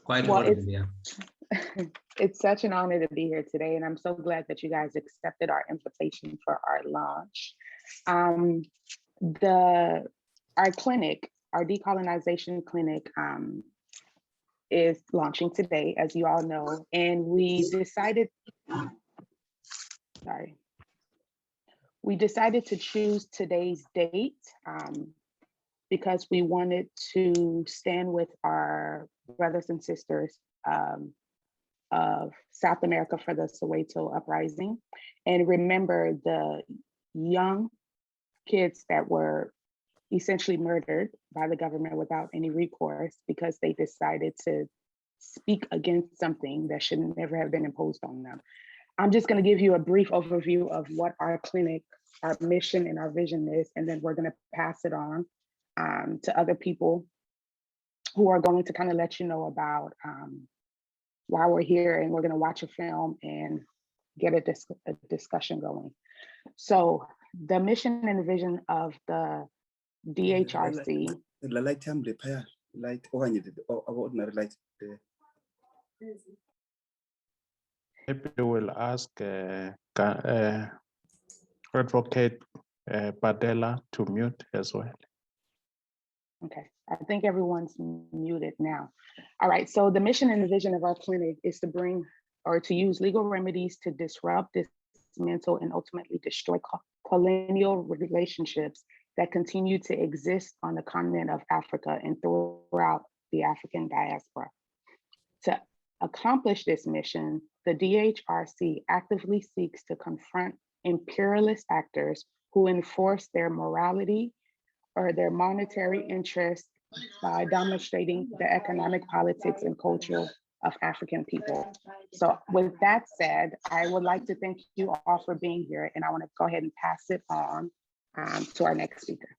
Quite Well, audible, yeah. it's such an honor to be here today, and I'm so glad that you guys accepted our invitation for our launch. Um, our clinic, our decolonization clinic, is launching today, as you all know, and we decided to choose today's date because we wanted to stand with our brothers and sisters of South America for the Soweto Uprising, and remember the young kids that were essentially murdered by the government without any recourse because they decided to speak against something that should never have been imposed on them. I'm just going to give you a brief overview of what our clinic, our mission and our vision is, and then we're going to pass it on to other people who are going to kind of let you know about why we're here, and we're going to watch a film and get a discussion going. So the mission and vision of the DHRC. The light repair, light ordinary light. Maybe we'll ask Advocate Badella to mute as well. Okay, I think everyone's muted now. All right, so the mission and the vision of our clinic is to bring or to use legal remedies to disrupt, dismantle, and ultimately destroy colonial relationships that continue to exist on the continent of Africa and throughout the African diaspora. To accomplish this mission, the DHRC actively seeks to confront imperialist actors who enforce their morality or their monetary interests by demonstrating the economic, politics, and culture of African people. So with that said, I would like to thank you all for being here, and I want to go ahead and pass it on to our next speaker.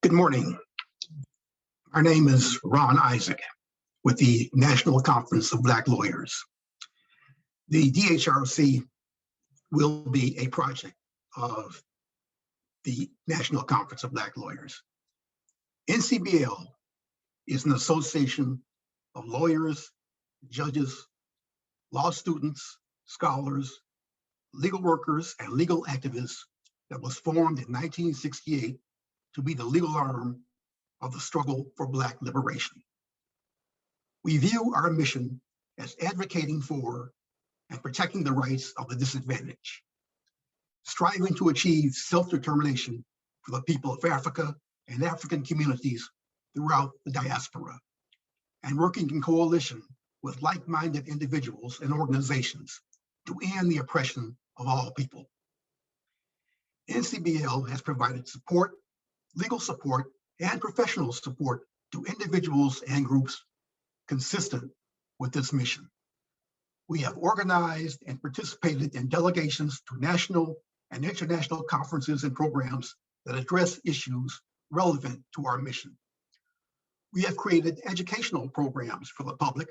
Good morning. Our name is Ron Isaac with the National Conference of Black Lawyers. The DHRC will be a project of the National Conference of Black Lawyers. NCBL is an association of lawyers, judges, law students, scholars, legal workers, and legal activists that was formed in 1968 to be the legal arm of the struggle for Black liberation. We view our mission as advocating for and protecting the rights of the disadvantaged, striving to achieve self-determination for the people of Africa and African communities throughout the diaspora, and working in coalition with like-minded individuals and organizations to end the oppression of all people. NCBL has provided support, legal support, and professional support to individuals and groups consistent with this mission. We have organized and participated in delegations to national and international conferences and programs that address issues relevant to our mission. We have created educational programs for the public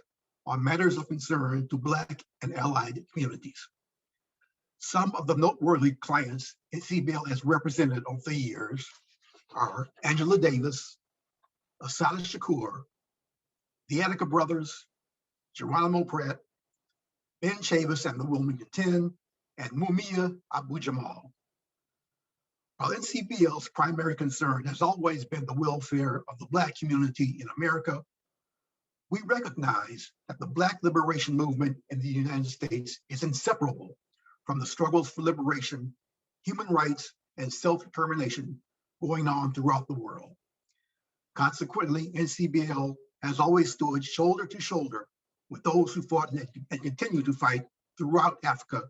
on matters of concern to Black and allied communities. Some of the noteworthy clients NCBL has represented over the years are Angela Davis, Assata Shakur, the Attica Brothers, Geronimo Pratt, Ben Chavis and the Wilmington 10, and Mumia Abu Jamal. While NCBL's primary concern has always been the welfare of the Black community in America, we recognize that the Black liberation movement in the United States is inseparable from the struggles for liberation, human rights, and self-determination going on throughout the world. Consequently, NCBL has always stood shoulder to shoulder with those who fought and continue to fight throughout Africa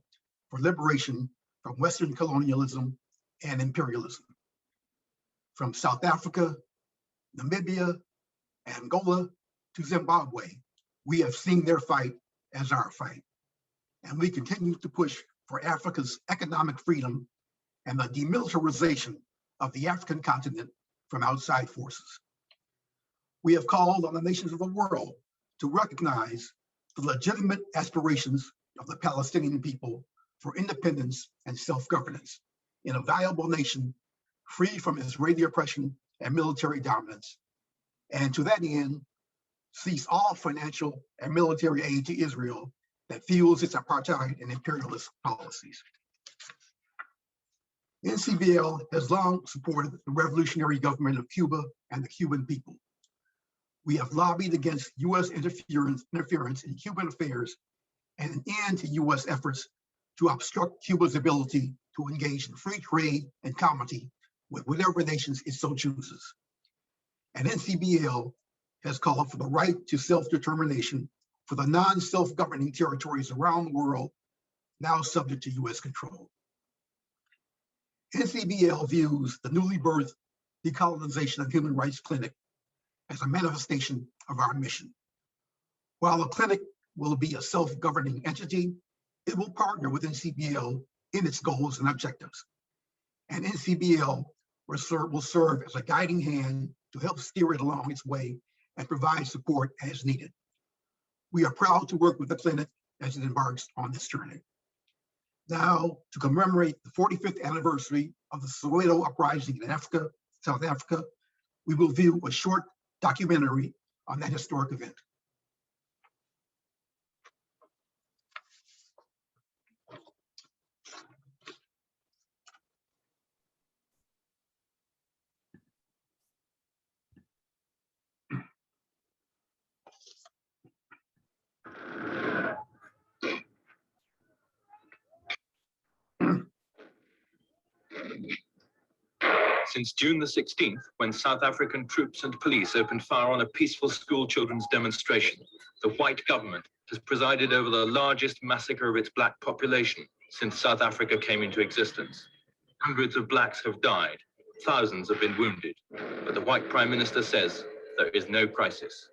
for liberation from Western colonialism and imperialism. From South Africa, Namibia, Angola to Zimbabwe, we have seen their fight as our fight. And we continue to push for Africa's economic freedom and the demilitarization of the African continent from outside forces. We have called on the nations of the world to recognize the legitimate aspirations of the Palestinian people for independence and self-governance in a viable nation free from Israeli oppression and military dominance. And to that end, cease all financial and military aid to Israel that fuels its apartheid and imperialist policies. NCBL has long supported the revolutionary government of Cuba and the Cuban people. We have lobbied against US interference in Cuban affairs and an end to US efforts to obstruct Cuba's ability to engage in free trade and comity with whatever nations it so chooses. And NCBL has called for the right to self-determination for the non-self-governing territories around the world now subject to US control. NCBL views the newly birthed Decolonization and Human Rights Clinic as a manifestation of our mission. While the clinic will be a self-governing entity, it will partner with NCBL in its goals and objectives. And NCBL will serve as a guiding hand to help steer it along its way and provide support as needed. We are proud to work with the clinic as it embarks on this journey. Now, to commemorate the 45th anniversary of the Soweto Uprising in Africa, South Africa, we will view a short documentary on that historic event. Since June the 16th, when South African troops and police opened fire on a peaceful school children's demonstration, the white government has presided over the largest massacre of its black population since South Africa came into existence. Hundreds of blacks have died, thousands have been wounded, but the white Prime Minister says there is no crisis.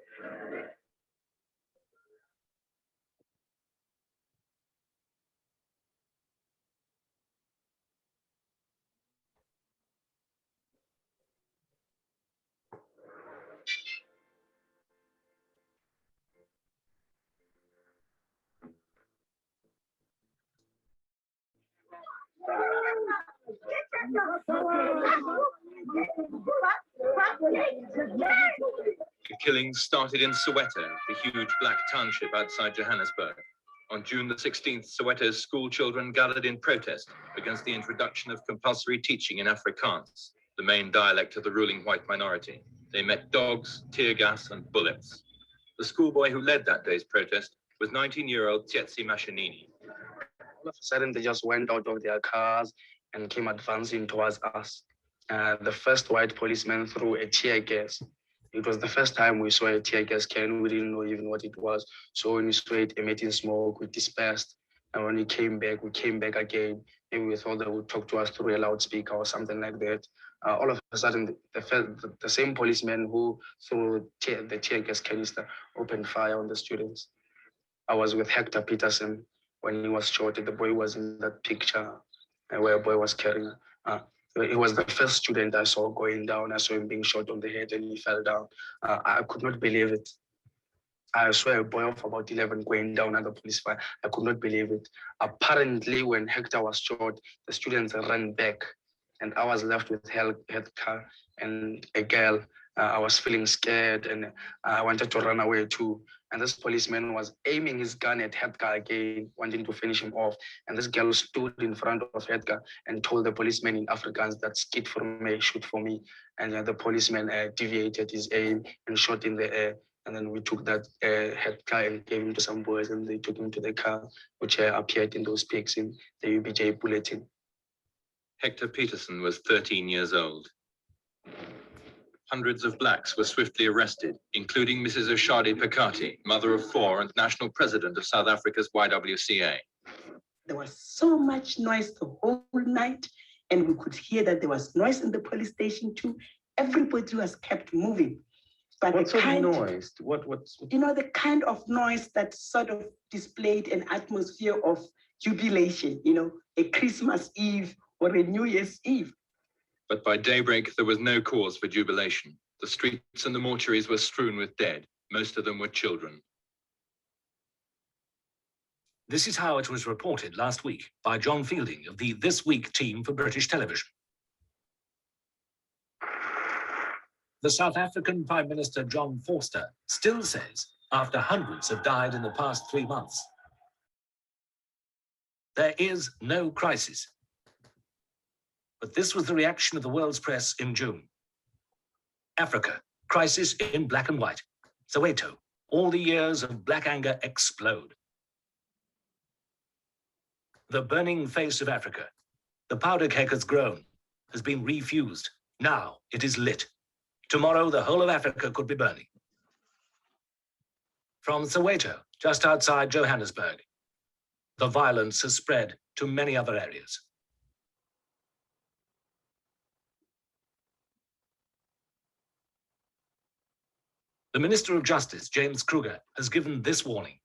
The killings started in Soweto, the huge black township outside Johannesburg. On June the 16th, Soweto's school children gathered in protest against the introduction of compulsory teaching in Afrikaans, the main dialect of the ruling white minority. They met dogs, tear gas, and bullets. The schoolboy who led that day's protest was 19-year-old Tsetsi Mashinini. All of a sudden, they just went out of their cars and came advancing towards us. The first white policeman threw a tear gas. It was the first time we saw a tear gas can. We didn't know even what it was. So when we saw it emitting smoke, we dispersed. And when we came back again. Maybe we thought they would talk to us through a loudspeaker or something like that. All of a sudden, the same policeman who threw the tear gas canister opened fire on the students. I was with Hector Peterson when he was shot. The boy was in that picture where a boy was carrying. He was the first student I saw going down. I saw him being shot on the head and he fell down. I could not believe it. I saw a boy of about 11 going down under police fire. I could not believe it. Apparently, when Hector was shot, the students ran back and I was left with Hector and a girl. I was feeling scared and I wanted to run away too. And this policeman was aiming his gun at Hector again, wanting to finish him off. And this girl stood in front of Hector and told the policeman in Afrikaans that skit for me, shoot for me. And the policeman deviated his aim and shot in the air. And then we took that Hector and gave him to some boys and they took him to the car, which appeared in those pics in the UBJ bulletin. Hector Peterson was 13 years old. Hundreds of blacks were swiftly arrested, including Mrs. Oshadi Pakati, mother of 4 and national president of South Africa's YWCA. There was so much noise the whole night, and we could hear that there was noise in the police station too. Everybody was kept moving. But what sort of noise? What? You know, the kind of noise that sort of displayed an atmosphere of jubilation, you know, a Christmas Eve or a New Year's Eve. But by daybreak, there was no cause for jubilation. The streets and the mortuaries were strewn with dead. Most of them were children. This is how it was reported last week by John Fielding of the This Week team for British television. The South African Prime Minister John Vorster still says, after hundreds have died in the past 3 months, there is no crisis. But this was the reaction of the world's press in June. Africa, crisis in black and white. Soweto, all the years of black anger explode. The burning face of Africa. The powder keg has grown, has been refused. Now it is lit. Tomorrow, the whole of Africa could be burning. From Soweto, just outside Johannesburg, the violence has spread to many other areas. The Minister of Justice, James Kruger, has given this warning.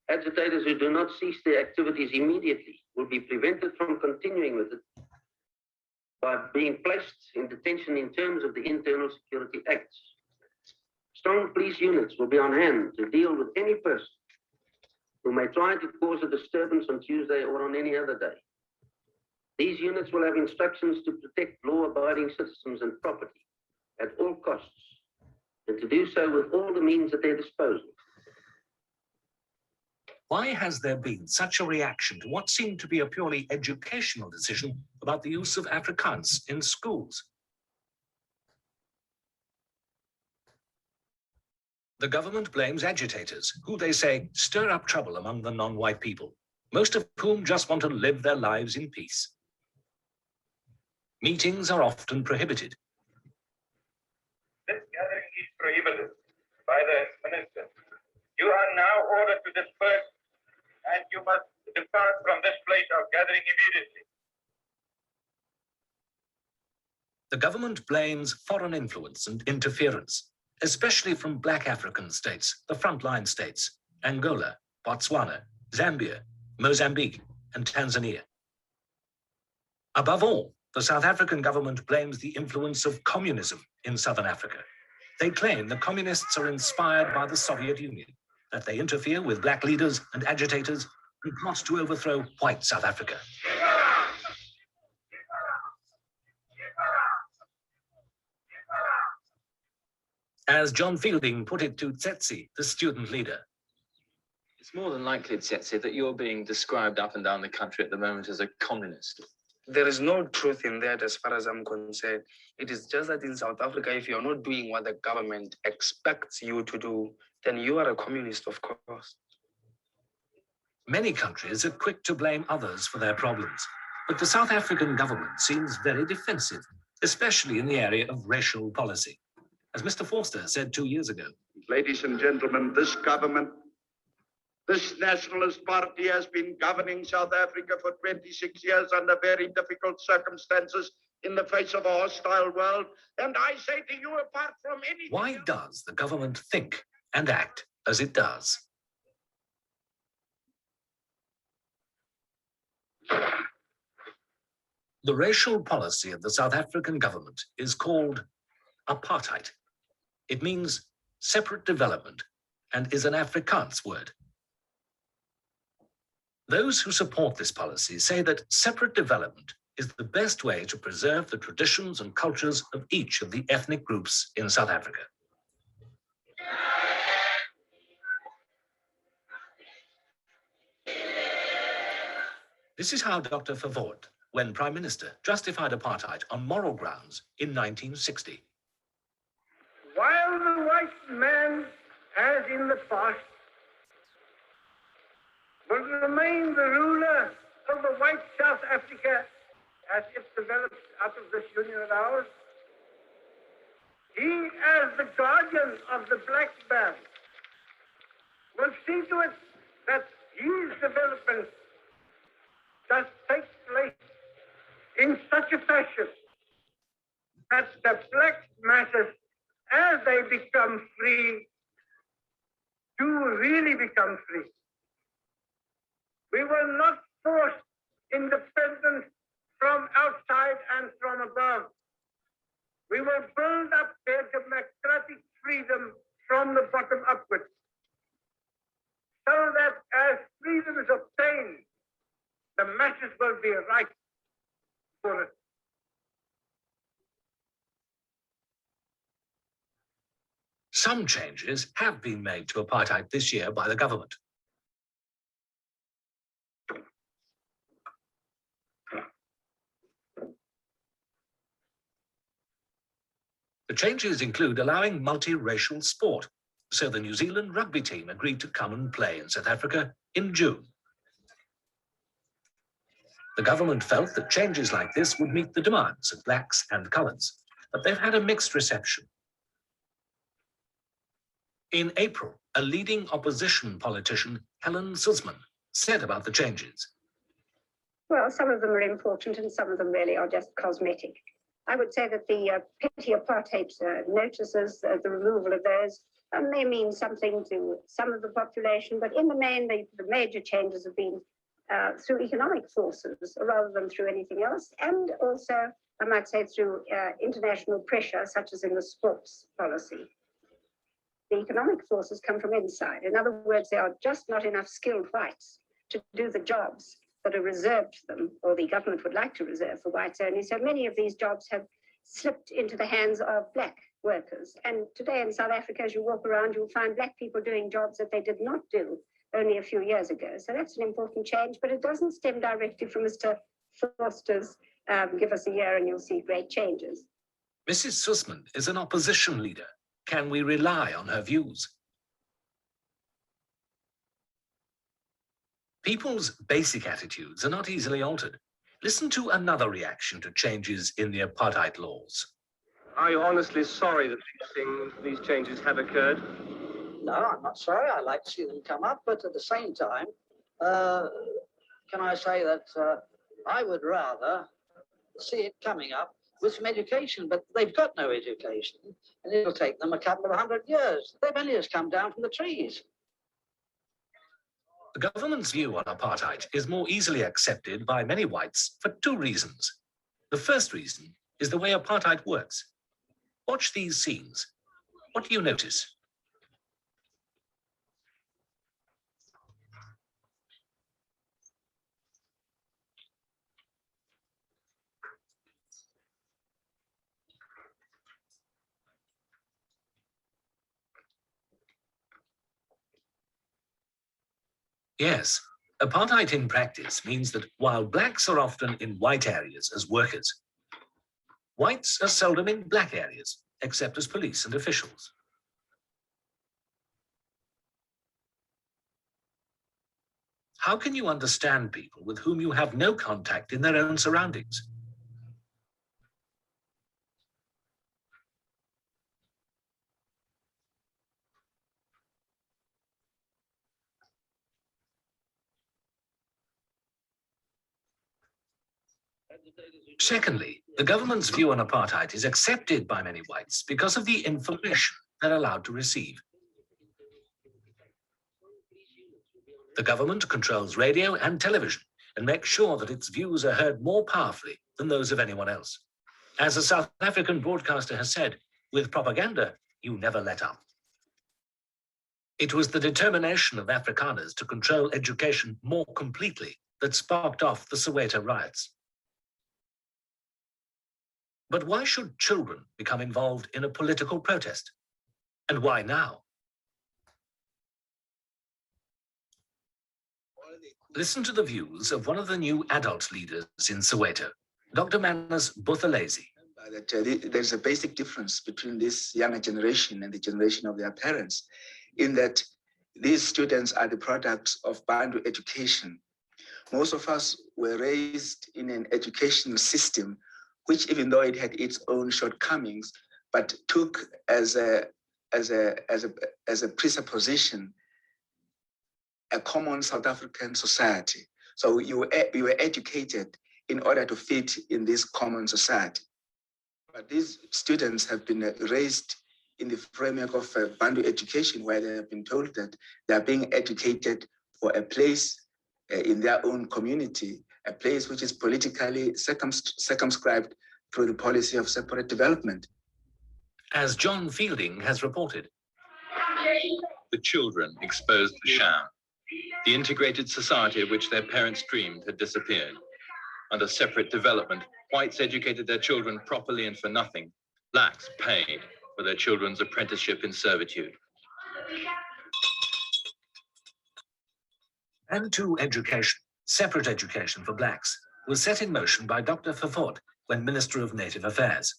Agitators who do not cease their activities immediately will be prevented from continuing with it by being placed in detention in terms of the Internal Security Acts. Strong police units will be on hand to deal with any person who may try to cause a disturbance on Tuesday or on any other day. These units will have instructions to protect law-abiding citizens and property at all costs, and to do so with all the means at their disposal. Why has there been such a reaction to what seemed to be a purely educational decision about the use of Afrikaans in schools? The government blames agitators, who they say stir up trouble among the non-white people, most of whom just want to live their lives in peace. Meetings are often prohibited. This gathering is prohibited by the minister. You are now ordered to disperse, and you must depart from this place of gathering immediately. The government blames foreign influence and interference, especially from black African states, the frontline states, Angola, Botswana, Zambia, Mozambique, and Tanzania. Above all, the South African government blames the influence of communism in Southern Africa. They claim the communists are inspired by the Soviet Union, that they interfere with black leaders and agitators and plot to overthrow white South Africa. As John Fielding put it to Tsetse, the student leader. It's more than likely, Tsetse, that you're being described up and down the country at the moment as a communist. There is no truth in that as far as I'm concerned. It is just that in South Africa, if you're not doing what the government expects you to do, then you are a communist, of course. Many countries are quick to blame others for their problems, but the South African government seems very defensive, especially in the area of racial policy. As Mr. Vorster said 2 years ago. Ladies and gentlemen, this government, this nationalist party has been governing South Africa for 26 years under very difficult circumstances in the face of a hostile world. And I say to you, apart from anything... Why does the government think and act as it does? The racial policy of the South African government is called apartheid. It means separate development and is an Afrikaans word. Those who support this policy say that separate development is the best way to preserve the traditions and cultures of each of the ethnic groups in South Africa. This is how Dr. Verwoerd, when Prime Minister, justified apartheid on moral grounds in 1960. While the white man, as in the past, will remain the ruler over white South Africa as it develops out of this union of ours, he, as the guardian of the black man, will see to it that his development does take place in such a fashion that the black masses, as they become free, do really become free. We will not force independence from outside and from above. We will build up their democratic freedom from the bottom upwards, so that as free will be right for it. Some changes have been made to apartheid this year by the government. The changes include allowing multiracial sport, so the New Zealand rugby team agreed to come and play in South Africa in June. The government felt that changes like this would meet the demands of blacks and coloureds, but they've had a mixed reception. In April, a leading opposition politician, Helen Suzman, said about the changes. Well, some of them are important and some of them really are just cosmetic. I would say that the petty apartheid notices, the removal of those, may mean something to some of the population, but in the main, the major changes have been through economic forces rather than through anything else, and also, I might say, through international pressure, such as in the sports policy. The economic forces come from inside. In other words, there are just not enough skilled whites to do the jobs that are reserved to them, or the government would like to reserve for whites only. So many of these jobs have slipped into the hands of black workers. And today in South Africa, as you walk around, you'll find black people doing jobs that they did not do only a few years ago. So that's an important change, but it doesn't stem directly from Mr. Forster's give us a year and you'll see great changes. Mrs. Suzman is an opposition leader. Can we rely on her views? People's basic attitudes are not easily altered. Listen to another reaction to changes in the apartheid laws. Are you honestly sorry that these changes have occurred? No, I'm not sorry. I like to see them come up, but at the same time, can I say that I would rather see it coming up with some education, but they've got no education, and it'll take them a couple of 100 years. They've only just come down from the trees. The government's view on apartheid is more easily accepted by many whites for two reasons. The first reason is the way apartheid works. Watch these scenes. What do you notice? Yes, apartheid in practice means that while blacks are often in white areas as workers, whites are seldom in black areas, except as police and officials. How can you understand people with whom you have no contact in their own surroundings? Secondly, the government's view on apartheid is accepted by many whites because of the information they're allowed to receive. The government controls radio and television and makes sure that its views are heard more powerfully than those of anyone else. As a South African broadcaster has said, with propaganda, you never let up. It was the determination of Afrikaners to control education more completely that sparked off the Soweto riots. But why should children become involved in a political protest? And why now? Listen to the views of one of the new adult leaders in Soweto, Dr. Manas Buthelezi. There's a basic difference between this younger generation and the generation of their parents, in that these students are the products of Bantu education. Most of us were raised in an educational system which, even though it had its own shortcomings, but took as a presupposition a common South African society. So you were educated in order to fit in this common society. But these students have been raised in the framework of Bantu education, where they have been told that they are being educated for a place in their own community, a place which is politically circumscribed through the policy of separate development. As John Fielding has reported, the children exposed to sham. The integrated society of which their parents dreamed had disappeared. Under separate development, whites educated their children properly and for nothing. Blacks paid for their children's apprenticeship in servitude. Bantu education, separate education for blacks, was set in motion by Dr. Fafod when Minister of Native Affairs.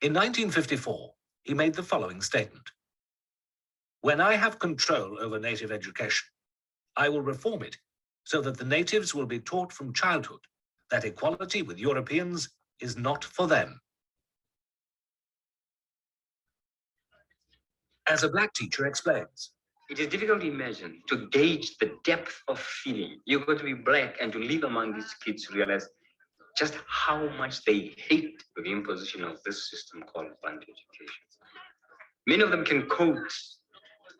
In 1954, he made the following statement. When I have control over native education, I will reform it so that the natives will be taught from childhood that equality with Europeans is not for them. As a black teacher explains, it is difficult to imagine, to gauge the depth of feeling. You've got to be black and to live among these kids to realize just how much they hate the imposition of this system called Bantu education. Many of them can quote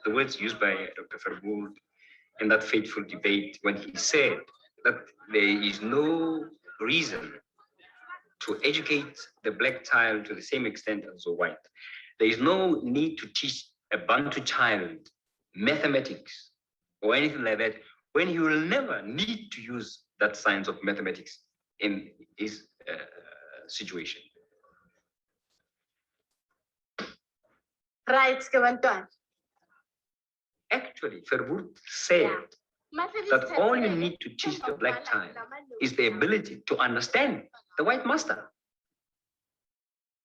the words used by Dr. Verwoerd in that fateful debate when he said that there is no reason to educate the black child to the same extent as the white. There is no need to teach a Bantu child mathematics or anything like that when he will never need to use that science of mathematics in his situation. Right, Kavantan. Actually, Verwoerd said that all you need to teach the black child is the ability to understand the white master.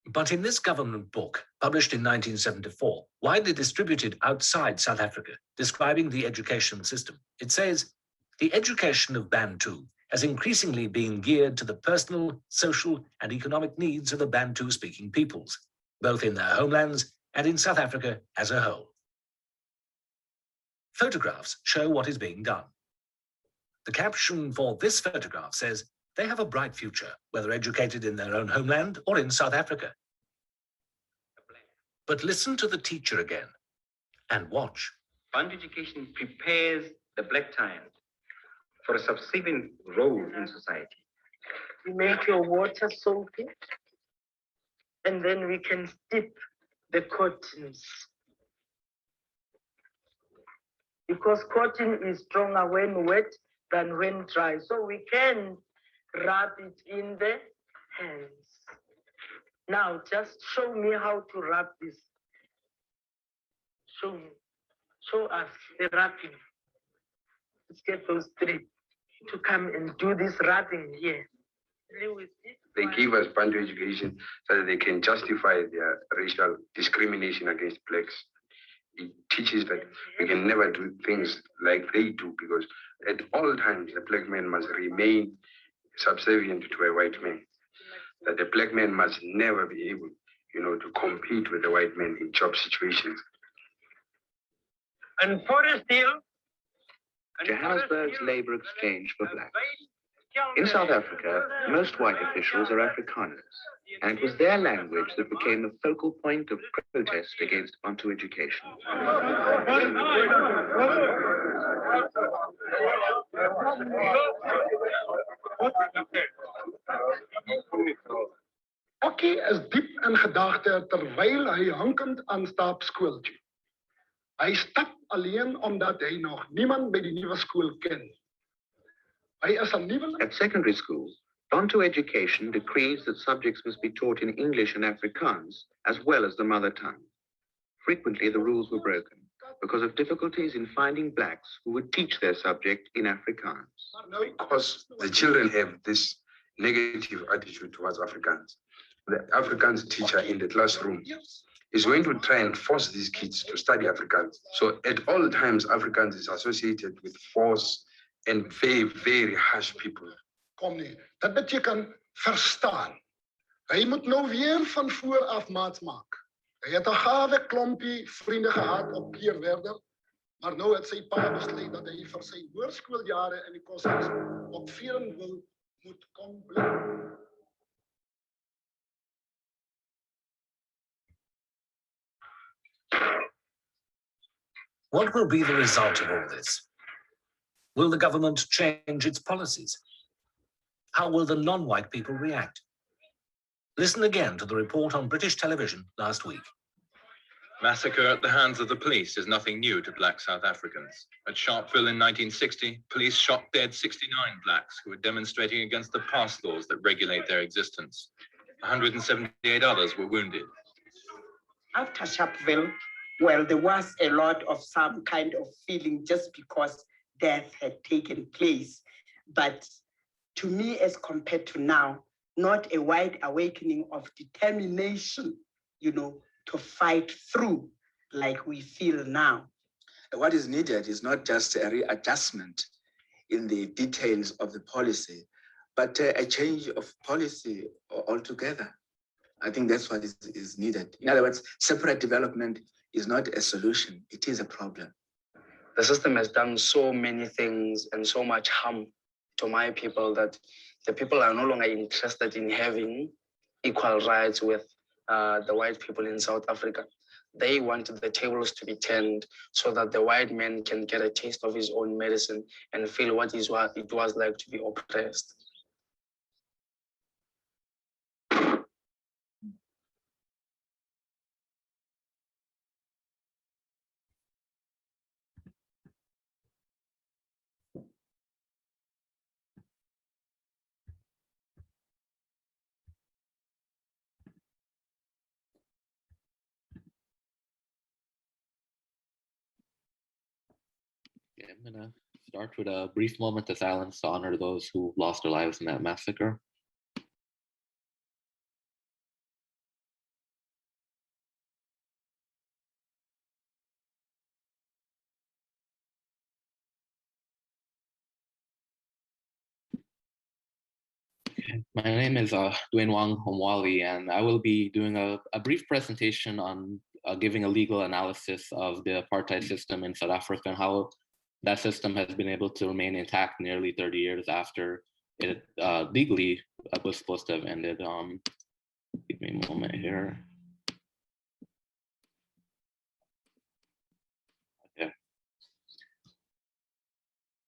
But in this government book, published in 1974, widely distributed outside South Africa, describing the education system, it says, the education of Bantu has increasingly been geared to the personal, social, and economic needs of the Bantu-speaking peoples, both in their homelands and in South Africa as a whole. Photographs show what is being done. The caption for this photograph says, they have a bright future, whether educated in their own homeland or in South Africa. But listen to the teacher again and watch. Bantu education prepares the black child for a subsequent role in society. You make your water soaking, and then we can steep the cottons. Because cotton is stronger when wet than when dry. So we can rub it in the hands. Now, just show me how to rub this. Show me. Show us the rubbing. Let's get those three to come and do this rubbing here. They give us Bantu education so that they can justify their racial discrimination against blacks. It teaches that we can never do things like they do, because at all times the black man must remain subservient to a white man. That the black man must never be able, to compete with the white man in job situations. And Forest Hill. Johannesburg's labor exchange for blacks. In South Africa, most white officials are Afrikaners, and it was their language that became the focal point of protest against Bantu education. Okkie is diep in gedagte terwyl hy hankend aanstaap skool toe. Hy stap alleen omdat hy nog niemand by die nuwe skool ken. Hy is 'n nuwe. At secondary school, Bantu education decrees that subjects must be taught in English and Afrikaans as well as the mother tongue. Frequently, the rules were broken because of difficulties in finding blacks who would teach their subject in Afrikaans. Because the children have this negative attitude towards Afrikaans. The Afrikaans teacher in the classroom is going to try and force these kids to study Afrikaans. So at all times, Afrikaans is associated with force and very, very harsh people. Kom nie, dit beteken verstaan. Hy moet nou weer van voor af maats maak. Hy het 'n gawe klompie vriende gehad op Keerwerder, maar nou het sy pa besluit dat hy vir sy hoërskooljare in die koshuis op Verenwil moet kom bly. What will be the result of all this? Will the government change its policies? How will the non-white people react? Listen again to the report on British television last week. Massacre at the hands of the police is nothing new to Black South Africans. At Sharpeville in 1960, police shot dead 69 Blacks who were demonstrating against the pass laws that regulate their existence. 178 others were wounded. After Sharpeville, well, there was a lot of some kind of feeling just because death had taken place. But to me, as compared to now, not a wide awakening of determination, you know, to fight through like we feel now. What is needed is not just a readjustment in the details of the policy, but a change of policy altogether. I think that's what is needed. In other words, separate development is not a solution, it is a problem. The system has done so many things and so much harm to my people that the people are no longer interested in having equal rights with the white people in South Africa. They want the tables to be turned so that the white man can get a taste of his own medicine and feel what it was like to be oppressed. Okay, I'm gonna start with a brief moment of silence to honor those who lost their lives in that massacre. My name is Dwayne Wang Homwali, and I will be doing a brief presentation on giving a legal analysis of the apartheid system in South Africa and how that system has been able to remain intact nearly 30 years after it legally was supposed to have ended. Give me a moment here. Okay.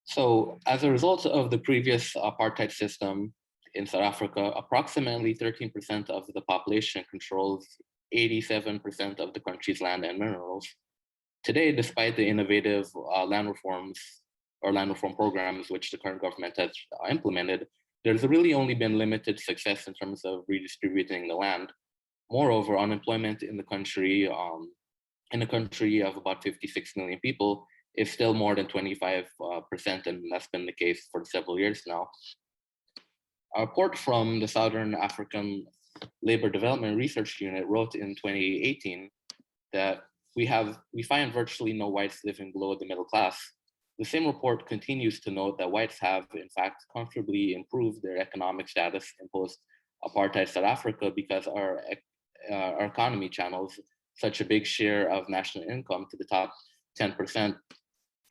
So as a result of the previous apartheid system in South Africa, approximately 13% of the population controls 87% of the country's land and minerals. Today, despite the innovative land reform programs which the current government has implemented, there's really only been limited success in terms of redistributing the land. Moreover, unemployment in the country of about 56 million people is still more than 25%, and that's been the case for several years now. A report from the Southern African Labor Development Research Unit wrote in 2018 that we find virtually no whites living below the middle class. The same report continues to note that whites have, in fact, comfortably improved their economic status in post-apartheid South Africa because our economy channels such a big share of national income to the top 10%.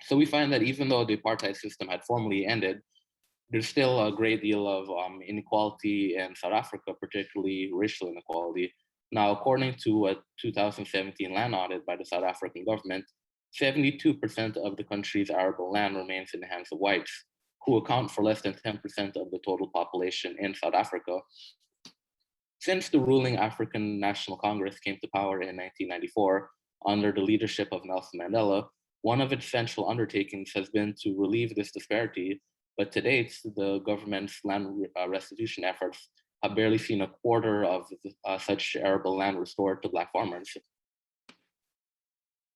So we find that even though the apartheid system had formally ended, there's still a great deal of inequality in South Africa, particularly racial inequality. Now, according to a 2017 land audit by the South African government, 72% of the country's arable land remains in the hands of whites, who account for less than 10% of the total population in South Africa. Since the ruling African National Congress came to power in 1994, under the leadership of Nelson Mandela, one of its central undertakings has been to relieve this disparity, but to date, the government's land restitution efforts have barely seen a quarter of such arable land restored to Black farmers.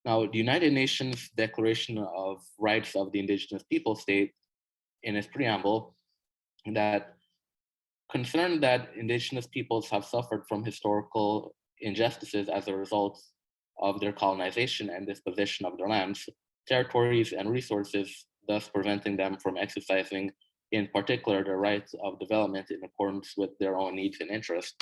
Now, the United Nations Declaration of Rights of the Indigenous People state in its preamble that concerned that Indigenous peoples have suffered from historical injustices as a result of their colonization and dispossession of their lands, territories, and resources, thus preventing them from exercising, in particular, their rights of development in accordance with their own needs and interests.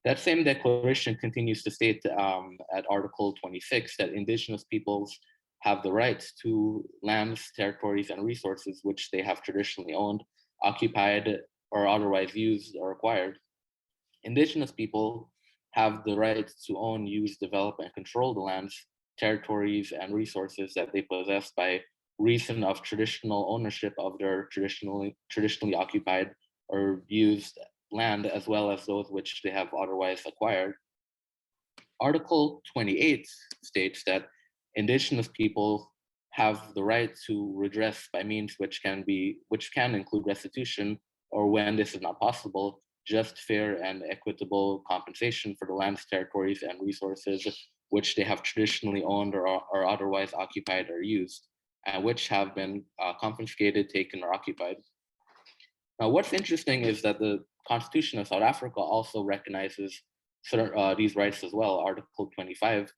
That same declaration continues to state at Article 26 that Indigenous peoples have the right to lands, territories, and resources which they have traditionally owned, occupied, or otherwise used or acquired. Indigenous people have the right to own, use, develop, and control the lands, territories, and resources that they possess by reason of traditional ownership of their traditionally occupied or used land, as well as those which they have otherwise acquired. Article 28 states that indigenous people have the right to redress by means which can include restitution, or when this is not possible, just, fair, and equitable compensation for the lands, territories, and resources which they have traditionally owned or otherwise occupied or used, and which have been confiscated, taken, or occupied. Now, what's interesting is that the Constitution of South Africa also recognizes these rights as well. Article 25,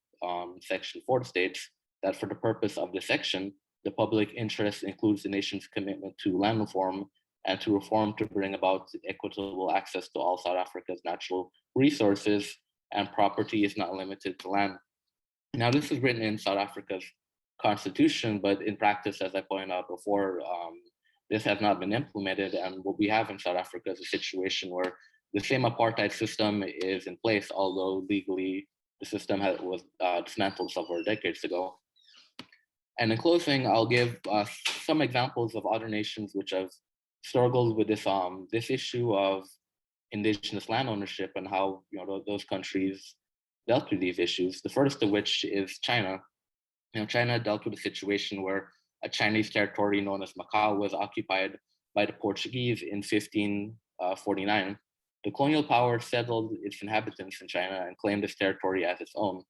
Section 4 states that for the purpose of this section, the public interest includes the nation's commitment to land reform and to reform to bring about equitable access to all South Africa's natural resources, and property is not limited to land. Now, this is written in South Africa's constitution, but in practice, as I pointed out before, this has not been implemented. And what we have in South Africa is a situation where the same apartheid system is in place, although legally the system was dismantled several decades ago. And in closing, I'll give some examples of other nations which have struggled with this issue of indigenous land ownership and how those countries dealt with these issues. The first of which is China. China dealt with a situation where a Chinese territory known as Macau was occupied by the Portuguese in 1549. The colonial power settled its inhabitants in China and claimed this territory as its own.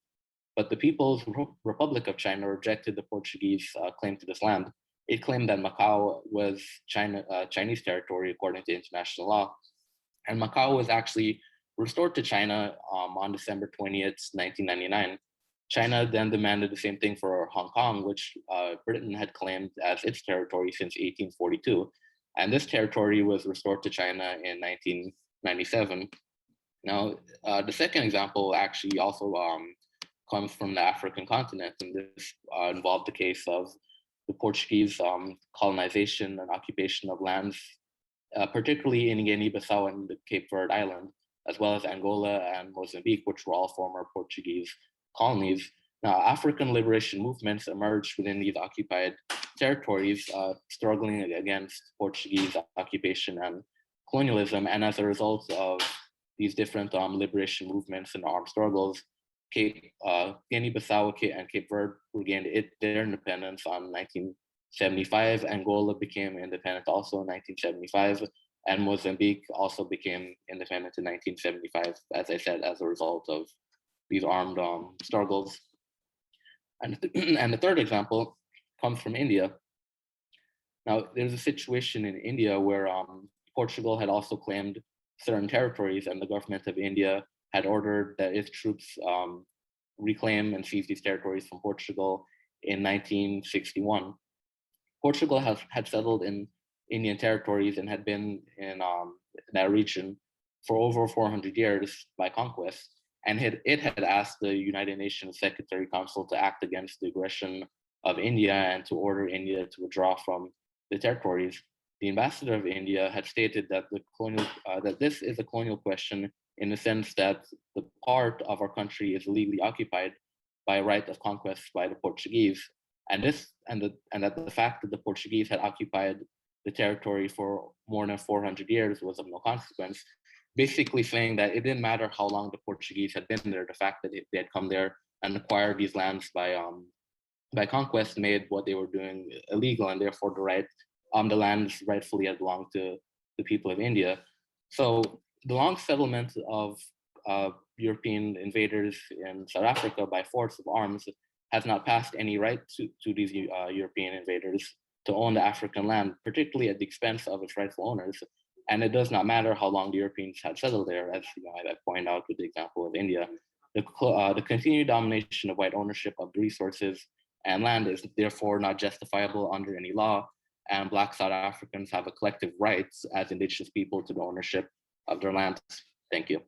But the People's Republic of China rejected the Portuguese claim to this land. It claimed that Macau was Chinese territory according to international law. And Macau was actually restored to China on December 20th, 1999. China then demanded the same thing for Hong Kong, which Britain had claimed as its territory since 1842. And this territory was restored to China in 1997. Now, the second example actually also comes from the African continent, and this involved the case of the Portuguese colonization and occupation of lands, particularly in Guinea-Bissau and the Cape Verde Island, as well as Angola and Mozambique, which were all former Portuguese colonies. Now, African liberation movements emerged within these occupied territories, struggling against Portuguese occupation and colonialism. And as a result of these different liberation movements and armed struggles, Guinea-Bissau and Cape Verde regained their independence on 1975. Angola became independent also in 1975. And Mozambique also became independent in 1975, as I said, as a result of these armed struggles. And the third example comes from India. Now, there's a situation in India where Portugal had also claimed certain territories, and the government of India had ordered that its troops reclaim and seize these territories from Portugal in 1961. Portugal had settled in Indian territories and had been in that region for over 400 years by conquest. And it had asked the United Nations Secretary Council to act against the aggression of India and to order India to withdraw from the territories. The ambassador of India had stated that that this is a colonial question in the sense that the part of our country is illegally occupied by right of conquest by the Portuguese, and that the fact that the Portuguese had occupied the territory for more than 400 years was of no consequence, basically saying that it didn't matter how long the Portuguese had been there. The fact that they had come there and acquired these lands by conquest made what they were doing illegal, and therefore the lands rightfully had belonged to the people of India. So the long settlement of European invaders in South Africa by force of arms has not passed any right to these European invaders to own the African land, particularly at the expense of its rightful owners. And it does not matter how long the Europeans had settled there, as I pointed out with the example of India. The continued domination of white ownership of the resources and land is therefore not justifiable under any law, and Black South Africans have a collective right as indigenous people to the ownership of their lands. Thank you.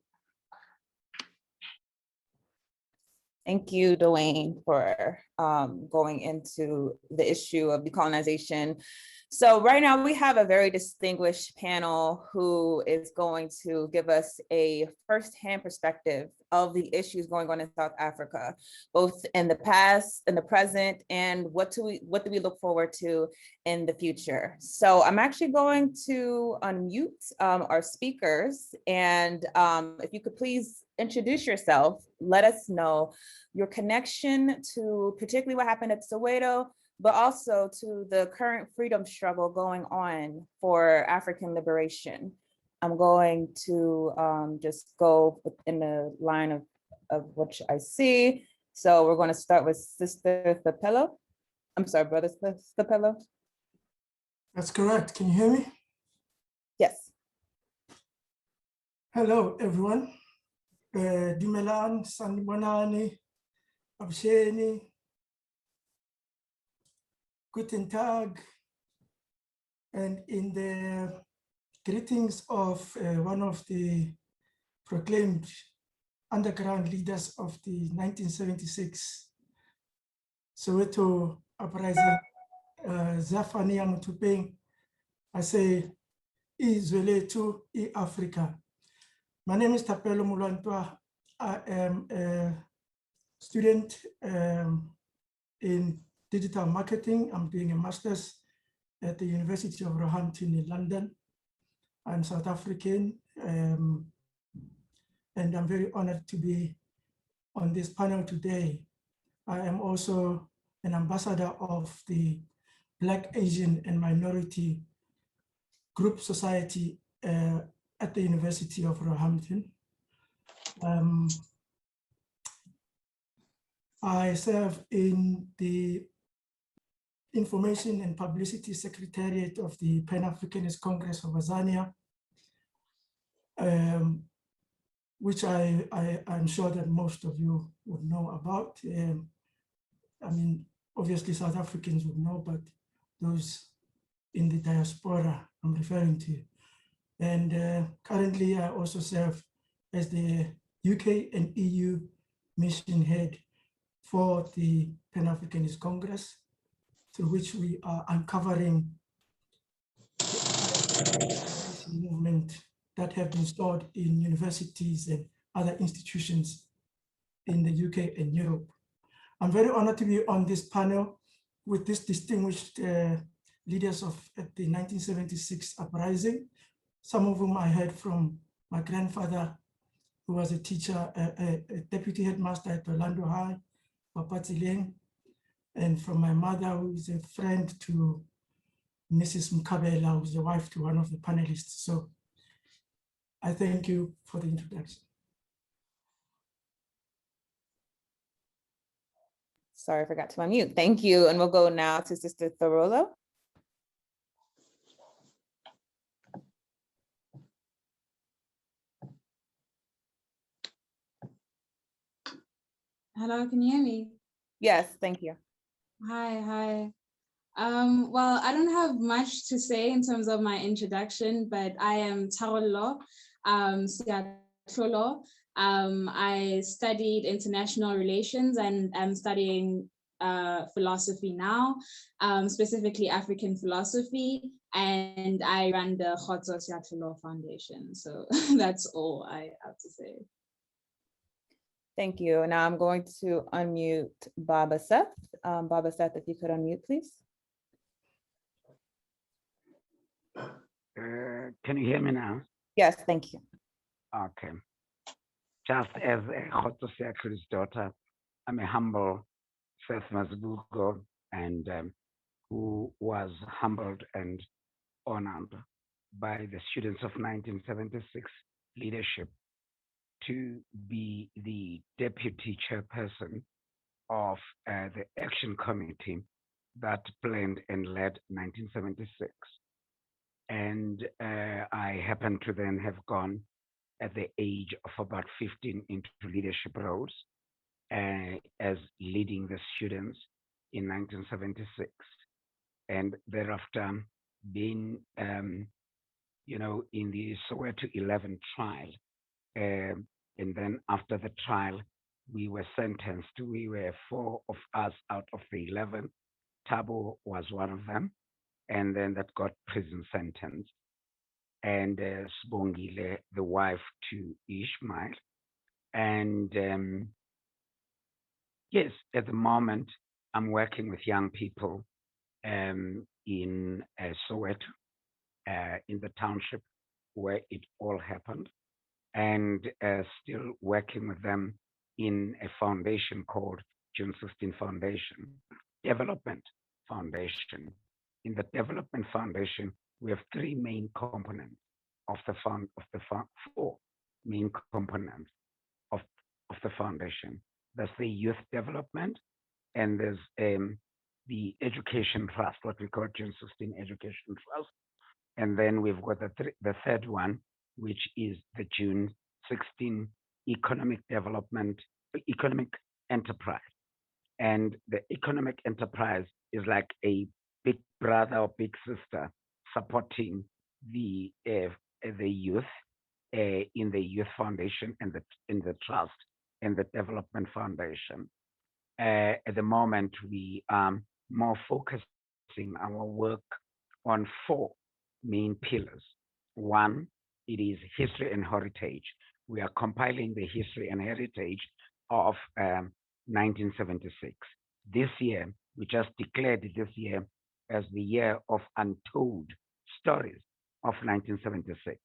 Thank you, Dwayne, for going into the issue of decolonization. So right now we have a very distinguished panel who is going to give us a firsthand perspective of the issues going on in South Africa, both in the past, in the present, and what do we look forward to in the future. So I'm actually going to unmute our speakers, and if you could please introduce yourself, let us know your connection to particularly what happened at Soweto, but also to the current freedom struggle going on for African liberation. I'm going to just go in the line of which I see. So we're going to start with Sister Thapelo. I'm sorry, Brother Thapelo. That's correct. Can you hear me? Yes. Hello, everyone. Dumelan, Sanibonani, Absheni, Guten Tag, and in the greetings of one of the proclaimed underground leaders of the 1976 Soweto Uprising, Zafania Mutupeng, I say, Izweletu I Africa. My name is Thapelo Mulwantwa. I am a student in digital marketing. I'm doing a master's at the University of Roehampton in London. I'm South African, and I'm very honored to be on this panel today. I am also an ambassador of the Black, Asian, and Minority Group Society at the University of Roehampton. I serve in the Information and Publicity Secretariat of the Pan-Africanist Congress of Azania, which I'm sure that most of you would know about. I mean, obviously South Africans would know, but those in the diaspora I'm referring to. And currently I also serve as the UK and EU mission head for the Pan-Africanist Congress, through which we are uncovering the movement that have been stored in universities and other institutions in the UK and Europe. I'm very honored to be on this panel with these distinguished leaders of the 1976 Uprising, some of whom I heard from my grandfather, who was a teacher, a deputy headmaster at Orlando High, Papa Tsileng, and from my mother, who is a friend to Mrs. Mkabela, who's the wife to one of the panelists. So I thank you for the introduction. Sorry, I forgot to unmute. Thank you. And we'll go now to Sister Thorolo. Hello, can you hear me? Yes, thank you. Hi. Well, I don't have much to say in terms of my introduction, but I am Tarolo Siatlolo. I studied international relations and I'm studying philosophy now, specifically African philosophy, and I run the Khotso Siatlolo Foundation. So that's all I have to say. Thank you. Now I'm going to unmute Baba Seth. Baba Seth, if you could unmute, please. Can you hear me now? Yes, thank you. Okay. Just as a Khotso Siatlolo's daughter, I'm a humble Seth Mazibuko, and who was humbled and honored by the students of 1976 leadership to be the deputy chairperson of the action committee that planned and led 1976. And I happened to then have gone at the age of about 15 into leadership roles as leading the students in 1976. And thereafter being, in the Soweto 11 trial. And then after the trial, we were sentenced. We were 4 of us out of the 11. Tabo was one of them, and then that got prison sentence. And Sbongile, the wife to Ishmael. And yes, at the moment, I'm working with young people in Soweto, in the township where it all happened. and still working with them in a foundation called June 16 Foundation, Development Foundation. In the Development Foundation, we have three main components of the four main components of the foundation. That's the youth development, and there's the education trust, what we call June 16 Education Trust. And then we've got the third one, which is the June 16 Economic Development, Economic Enterprise. And the economic enterprise is like a big brother or big sister supporting the youth in the Youth Foundation and in the trust and the Development Foundation. At the moment, we are more focusing our work on four main pillars. One, it is history and heritage. We are compiling the history and heritage of 1976. This year, we just declared this year as the year of untold stories of 1976,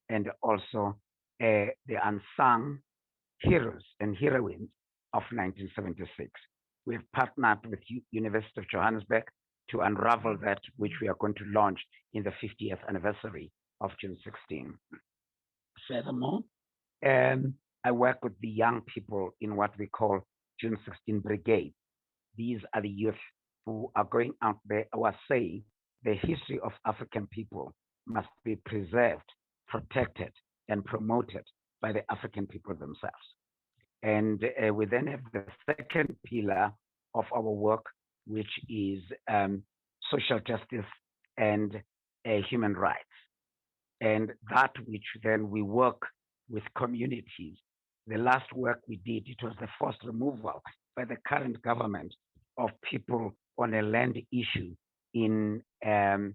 and also the unsung heroes and heroines of 1976. We've partnered with University of Johannesburg to unravel that, which we are going to launch in the 50th anniversary of June 16. Furthermore, I work with the young people in what we call June 16 Brigade. These are the youth who are going out there who are saying the history of African people must be preserved, protected, and promoted by the African people themselves. And we then have the second pillar of our work, which is social justice and human rights. And that which then we work with communities. The last work we did, it was the forced removal by the current government of people on a land issue in an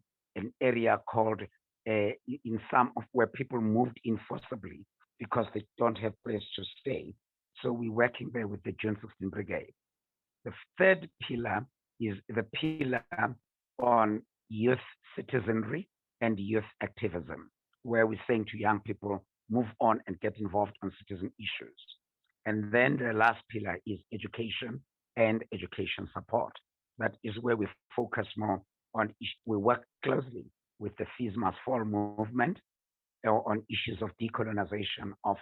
area called, in some of where people moved in forcibly because they don't have place to stay. So we're working there with the June 16 Brigade. The third pillar is the pillar on youth citizenry and youth activism, where we're saying to young people, move on and get involved on citizen issues. And then the last pillar is education and education support. That is where we focus more on, we work closely with the Fees Must Fall movement on issues of decolonization of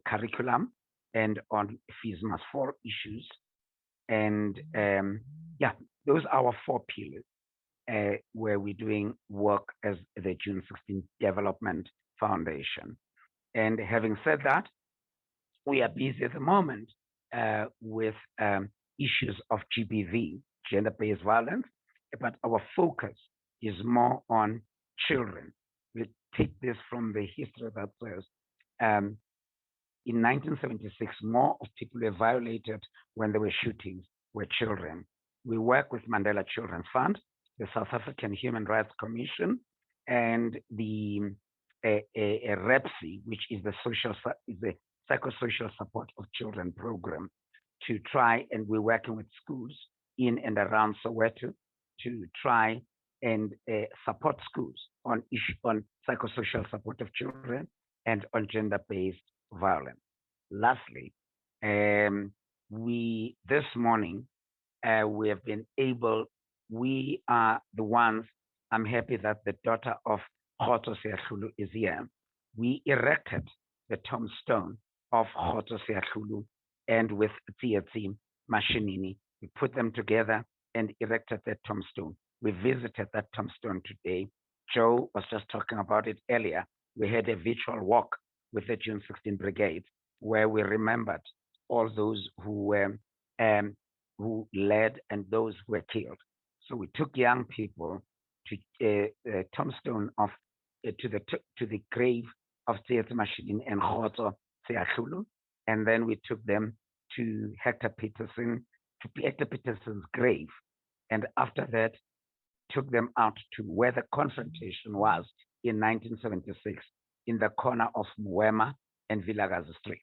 curriculum and on Fees Must Fall issues. And yeah, those are our four pillars where we're doing work as the June 16 Development Foundation. And having said that, we are busy at the moment with issues of GBV, gender-based violence, but our focus is more on children. We take this from the history that says in 1976, more of people were violated when there were shootings were children. We work with Mandela Children's Fund, the South African Human Rights Commission, and the REPSI, which is the psychosocial support of children program, to try, and we're working with schools in and around Soweto to try and support schools on psychosocial support of children and on gender-based violence. Lastly, this morning, we have been able, we are the ones, I'm happy that the daughter of Khoto Seakhulu is here. We erected the tombstone of Khoto Seakhulu, and with Tsietsi Mashinini, we put them together and erected that tombstone. We visited that tombstone today. Joe was just talking about it earlier. We had a virtual walk with the June 16 Brigade, where we remembered all those who were who led and those who were killed. So we took young people to the tombstone of to the grave of Tsietsi Mashinini and Khoto Seakhulu, and then we took them to Hector Peterson's grave, and after that took them out to where the confrontation was in 1976 in the corner of Mwema and Vilakazi Street.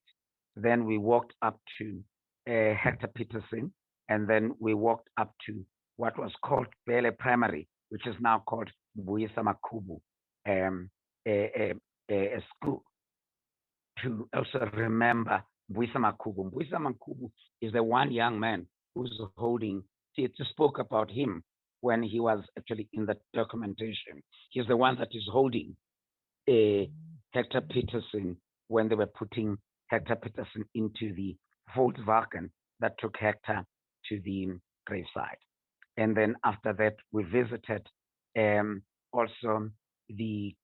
Then we walked up to Hector Peterson, and then we walked up to what was called Bele Primary, which is now called Mbuyisa Makubu, a school, to also remember Mbuisa Makubu. Mbuisa Makubu is the one young man who's holding, he spoke about him when he was actually in the documentation. He's the one that is holding Hector Peterson when they were putting Hector Peterson into the Volkswagen that took Hector to the graveside. And then after that, we visited also the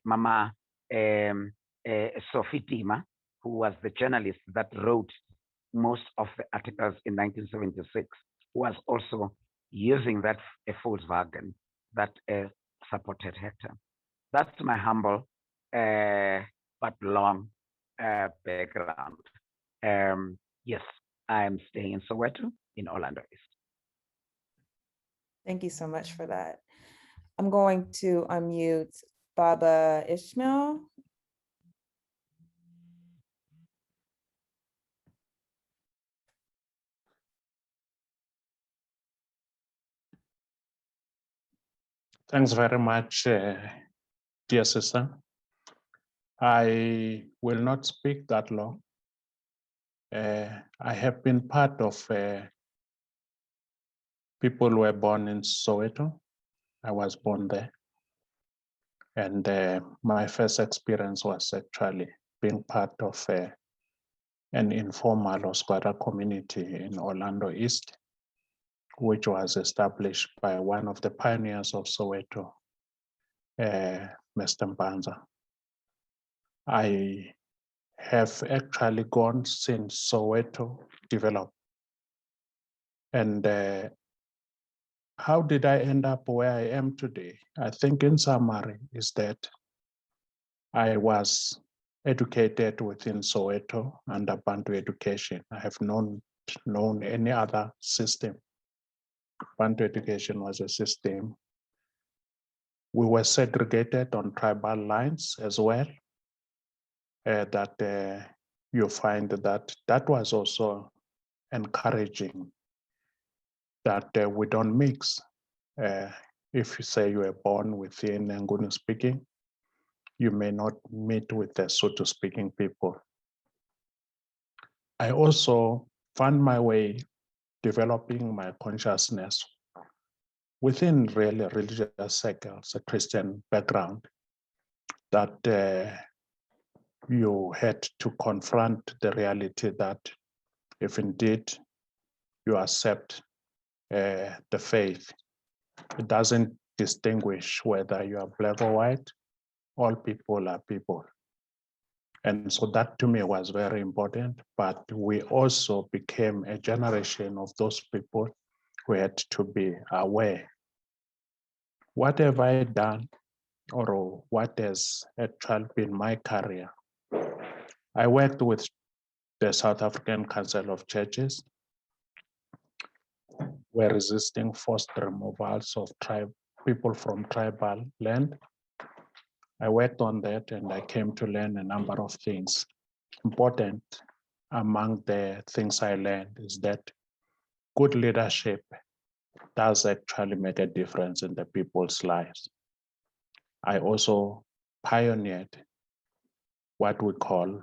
Mama Sophie Dima, who was the journalist that wrote most of the articles in 1976, who was also using that Volkswagen that supported Hector. That's my humble but long background. Yes, I am staying in Soweto in Orlando East. Thank you so much for that. I'm going to unmute Baba Ishmael. Thanks very much, dear sister. I will not speak that long. I have been part of people who were born in Soweto. I was born there. And my first experience was actually being part of an informal or squatter community in Orlando East, which was established by one of the pioneers of Soweto, Mr. Mbanza. I have actually gone since Soweto developed. And how did I end up where I am today? I think in summary is that I was educated within Soweto under Bantu education. I have known any other system. Bantu education was a system. We were segregated on tribal lines as well. That you find that was also encouraging that we don't mix. If you say you were born within Nguni speaking, you may not meet with the Sotho speaking people. I also found my way developing my consciousness within really religious circles, a Christian background, that you had to confront the reality that if indeed you accept the faith, it doesn't distinguish whether you are black or white, all people are people. And so that to me was very important, but we also became a generation of those people who had to be aware. What have I done, or what has actually been my career? I worked with the South African Council of Churches. We're resisting forced removals of people from tribal land. I worked on that and I came to learn a number of things. Important among the things I learned is that good leadership does actually make a difference in the people's lives. I also pioneered what we call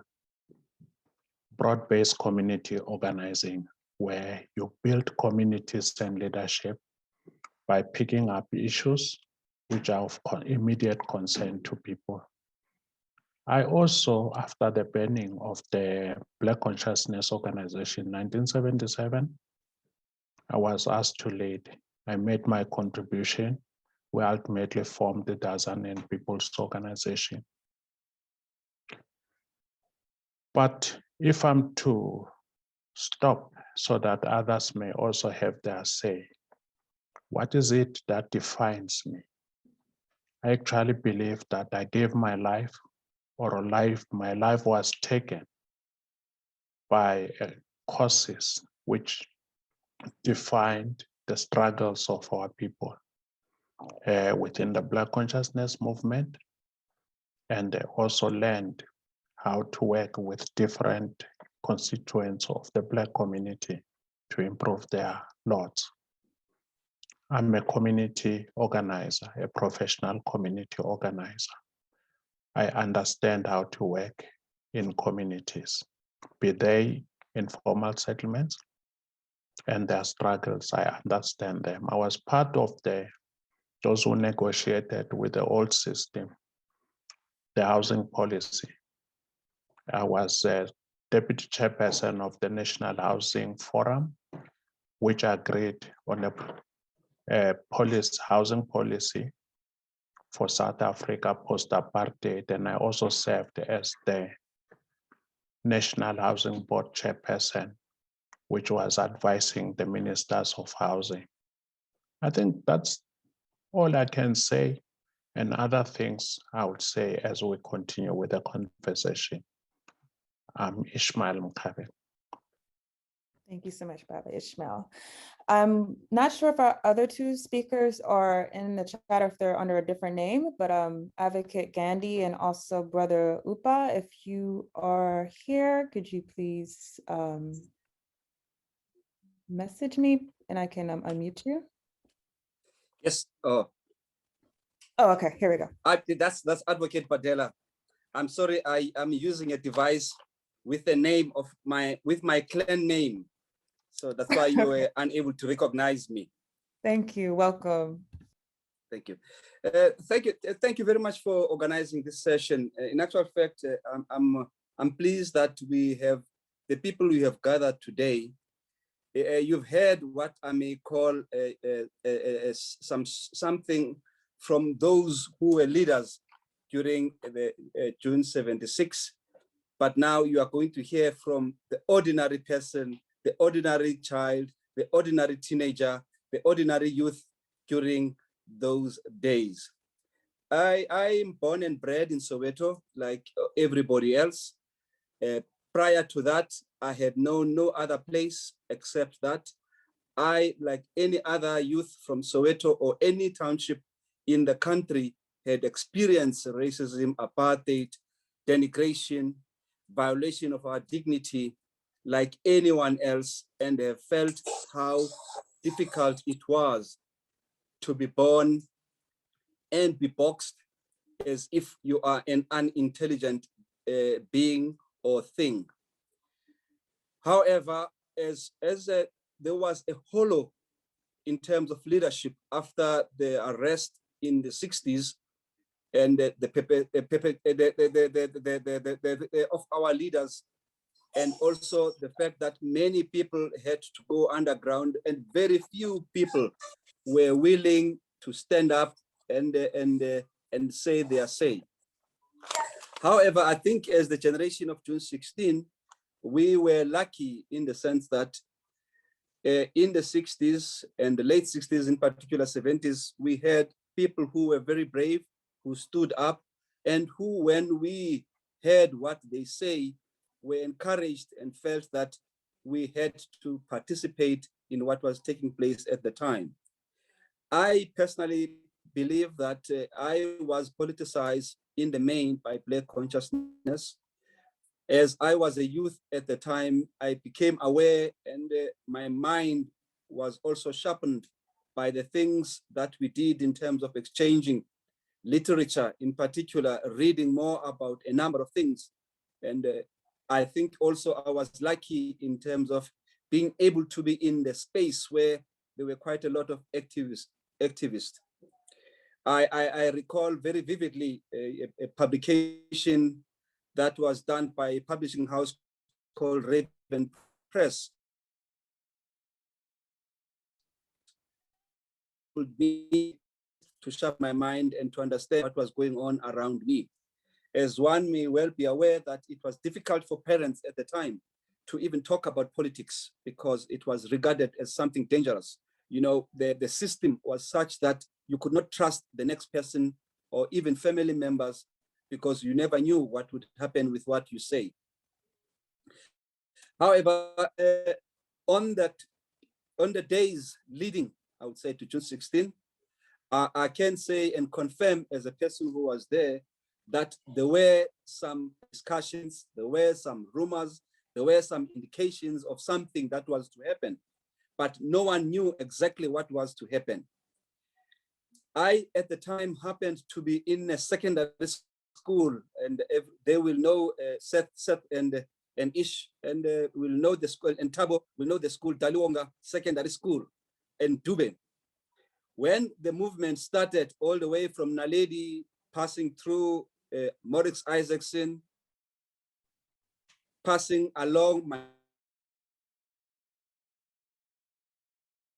broad-based community organizing, where you build communities and leadership by picking up issues which are of immediate concern to people. I also, after the banning of the Black Consciousness Organization in 1977, I was asked to lead. I made my contribution. We ultimately formed the Tanzanian People's Organization. But if I'm to stop so that others may also have their say, what is it that defines me? I actually believe that I gave my life, or my life was taken by causes which defined the struggles of our people within the Black consciousness movement, and also learned how to work with different constituents of the Black community to improve their lots. I'm a community organizer, a professional community organizer. I understand how to work in communities, be they informal settlements and their struggles. I understand them. I was part of those who negotiated with the old system, the housing policy. I was deputy chairperson of the National Housing Forum, which agreed on a housing policy for South Africa post-apartheid, and I also served as the National Housing Board chairperson, which was advising the ministers of housing. I think that's all I can say, and other things I would say as we continue with the conversation. I'm Ishmael Mkabe. Thank you so much, Baba Ishmael. I'm not sure if our other two speakers are in the chat or if they're under a different name, but Advocate Gandhi and also Brother Upa, if you are here, could you please message me and I can unmute you? Yes. Oh, okay, here we go. That's Advocate Badela. I'm sorry, I am using a device with the name of my clan name. So that's why you were unable to recognize me. Thank you, welcome. Thank you. Thank you very much for organizing this session. In actual fact, I'm pleased that we have the people we have gathered today. You've heard what I may call something from those who were leaders during the June 76, but now you are going to hear from the ordinary person, the ordinary child, the ordinary teenager, the ordinary youth during those days. I am born and bred in Soweto, like everybody else. Prior to that, I had known no other place except that. I, like any other youth from Soweto or any township in the country, had experienced racism, apartheid, denigration, violation of our dignity, like anyone else, and have felt how difficult it was to be born and be boxed as if you are an unintelligent being or thing. However, there was a hollow in terms of leadership after the arrest in the 60s and of our leaders, and also the fact that many people had to go underground and very few people were willing to stand up and say their say. However, I think as the generation of June 16, we were lucky in the sense that in the 60s and the late 60s, in particular 70s, we had people who were very brave, who stood up, and who, when we heard what they say, were encouraged and felt that we had to participate in what was taking place at the time. I personally believe that I was politicized in the main by Black consciousness. As I was a youth at the time, I became aware, and my mind was also sharpened by the things that we did in terms of exchanging literature, in particular, reading more about a number of things. And I think also I was lucky in terms of being able to be in the space where there were quite a lot of activists. I recall very vividly a publication that was done by a publishing house called Raven Press. Me to sharpen my mind and to understand what was going on around me. As one may well be aware that it was difficult for parents at the time to even talk about politics because it was regarded as something dangerous. You know, the system was such that you could not trust the next person or even family members because you never knew what would happen with what you say. However, on the days leading, I would say, to June 16, I can say and confirm as a person who was there that there were some discussions, there were some rumors, there were some indications of something that was to happen, but no one knew exactly what was to happen. I, at the time, happened to be in a secondary school, and they will know Seth and Ish, and will know the school, and Tabo will know the school, Daluonga Secondary School, and Dube. When the movement started all the way from Naledi, passing through Morris Isaacson, passing along my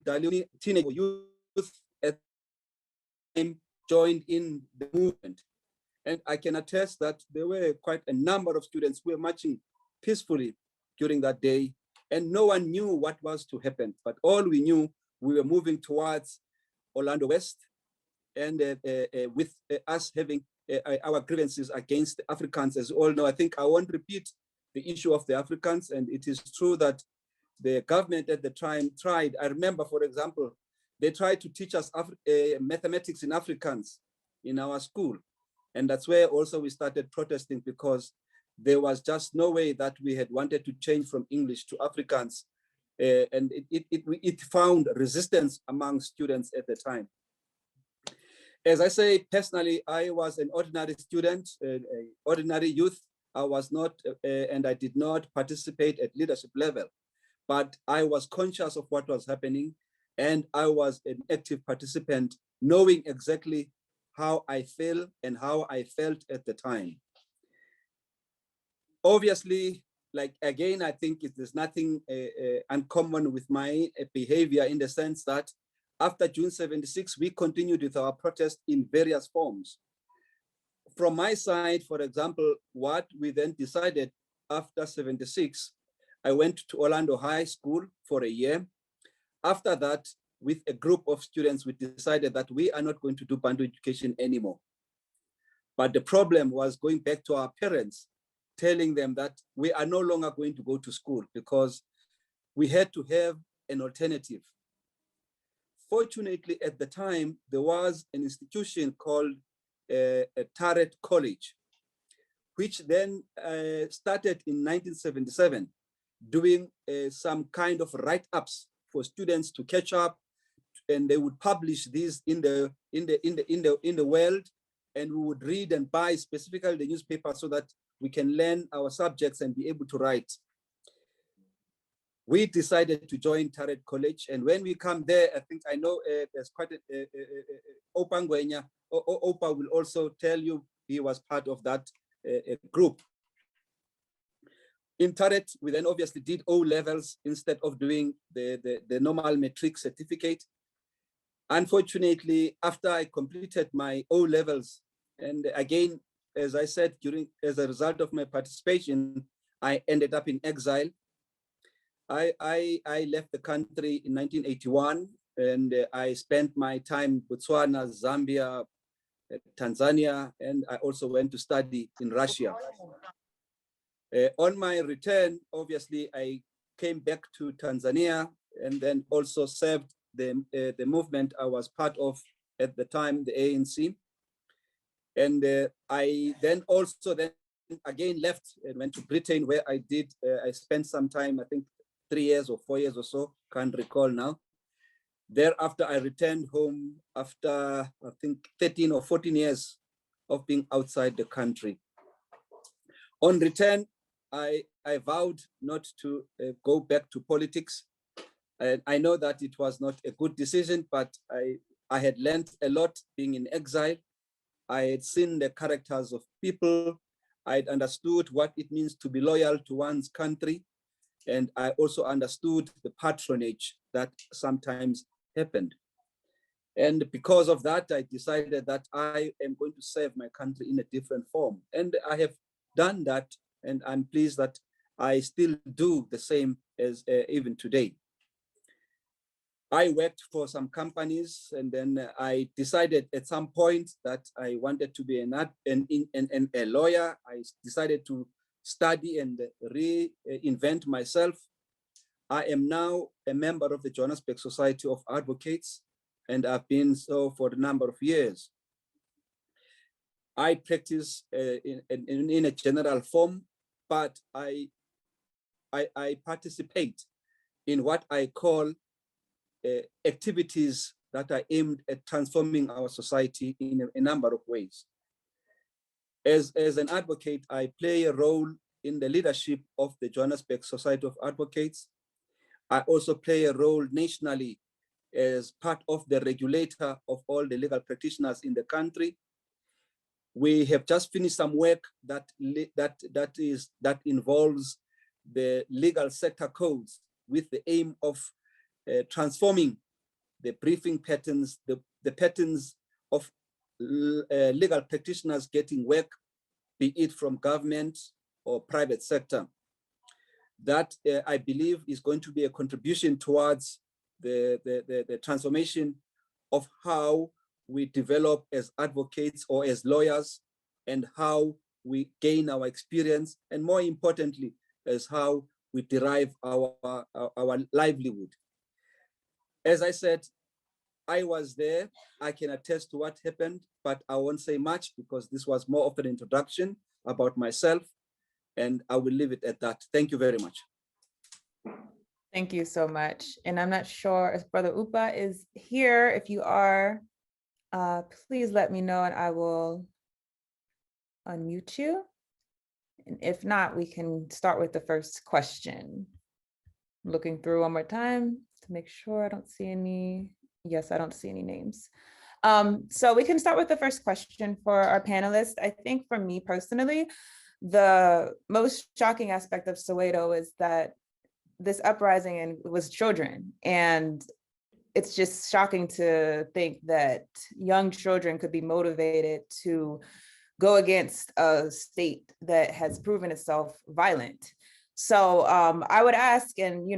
Daluni teenage youth at the time joined in the movement. And I can attest that there were quite a number of students who were marching peacefully during that day, and no one knew what was to happen. But all we knew, we were moving towards Orlando West, and with us having our grievances against the Africans, as you all know. I think I won't repeat the issue of the Africans, and it is true that the government at the time tried. I remember, for example, they tried to teach us mathematics in Afrikaans in our school. And that's where also we started protesting, because there was just no way that we had wanted to change from English to Afrikaans. And it found resistance among students at the time. As I say, personally, I was an ordinary student, ordinary youth. I was not, and I did not participate at leadership level, but I was conscious of what was happening, and I was an active participant, knowing exactly how I feel and how I felt at the time. Obviously, like again, I think there's nothing uncommon with my behavior, in the sense that after June 76, we continued with our protest in various forms. From my side, for example, what we then decided after 76, I went to Orlando High School for a year. After that, with a group of students, we decided that we are not going to do Bantu education anymore. But the problem was going back to our parents, telling them that we are no longer going to go to school, because we had to have an alternative. Fortunately, at the time, there was an institution called Tarrant College, which then started in 1977, doing some kind of write-ups for students to catch up, and they would publish these in the world, and we would read and buy specifically the newspaper so that we can learn our subjects and be able to write. We decided to join Tarrant College, and when we come there, I think I know there's quite a Opa Ngwenya. Opa will also tell you he was part of that group. In Tarrant, we then obviously did O levels instead of doing the normal matric certificate. Unfortunately, after I completed my O levels, and again, as I said, as a result of my participation, I ended up in exile. I left the country in 1981, and I spent my time in Botswana, Zambia, Tanzania, and I also went to study in Russia. On my return, obviously, I came back to Tanzania, and then also served the movement I was part of at the time, the ANC. And I then also again left and went to Britain, where I spent some time, I think 3 years or 4 years or so, can't recall now. Thereafter, I returned home after, I think, 13 or 14 years of being outside the country. On return, I vowed not to go back to politics. And I know that it was not a good decision, but I had learned a lot being in exile. I had seen the characters of people. I had understood what it means to be loyal to one's country. And I also understood the patronage that sometimes happened. And because of that, I decided that I am going to serve my country in a different form. And I have done that, and I'm pleased that I still do the same as even today. I worked for some companies, and then I decided at some point that I wanted to be a lawyer. I decided to study and reinvent myself. I am now a member of the Johannesburg Society of Advocates, and I've been so for a number of years. I practice in a general form, but I participate in what I call activities that are aimed at transforming our society in a number of ways. As an advocate, I play a role in the leadership of the Johannesburg Society of Advocates. I also play a role nationally as part of the regulator of all the legal practitioners in the country. We have just finished some work that involves the legal sector codes with the aim of transforming the briefing patterns, the patterns of legal practitioners getting work, be it from government or private sector. That I believe is going to be a contribution towards the transformation of how we develop as advocates or as lawyers, and how we gain our experience, and more importantly, as how we derive our livelihood. As I said, I was there. I can attest to what happened, but I won't say much because this was more of an introduction about myself, and I will leave it at that. Thank you very much. Thank you so much. And I'm not sure if Brother Upa is here. If you are, please let me know and I will unmute you. And if not, we can start with the first question. I'm looking through one more time to make sure I don't see any. Yes, I don't see any names. So we can start with the first question for our panelists. I think for me personally, the most shocking aspect of Soweto is that this uprising was children. And it's just shocking to think that young children could be motivated to go against a state that has proven itself violent. So I would ask, and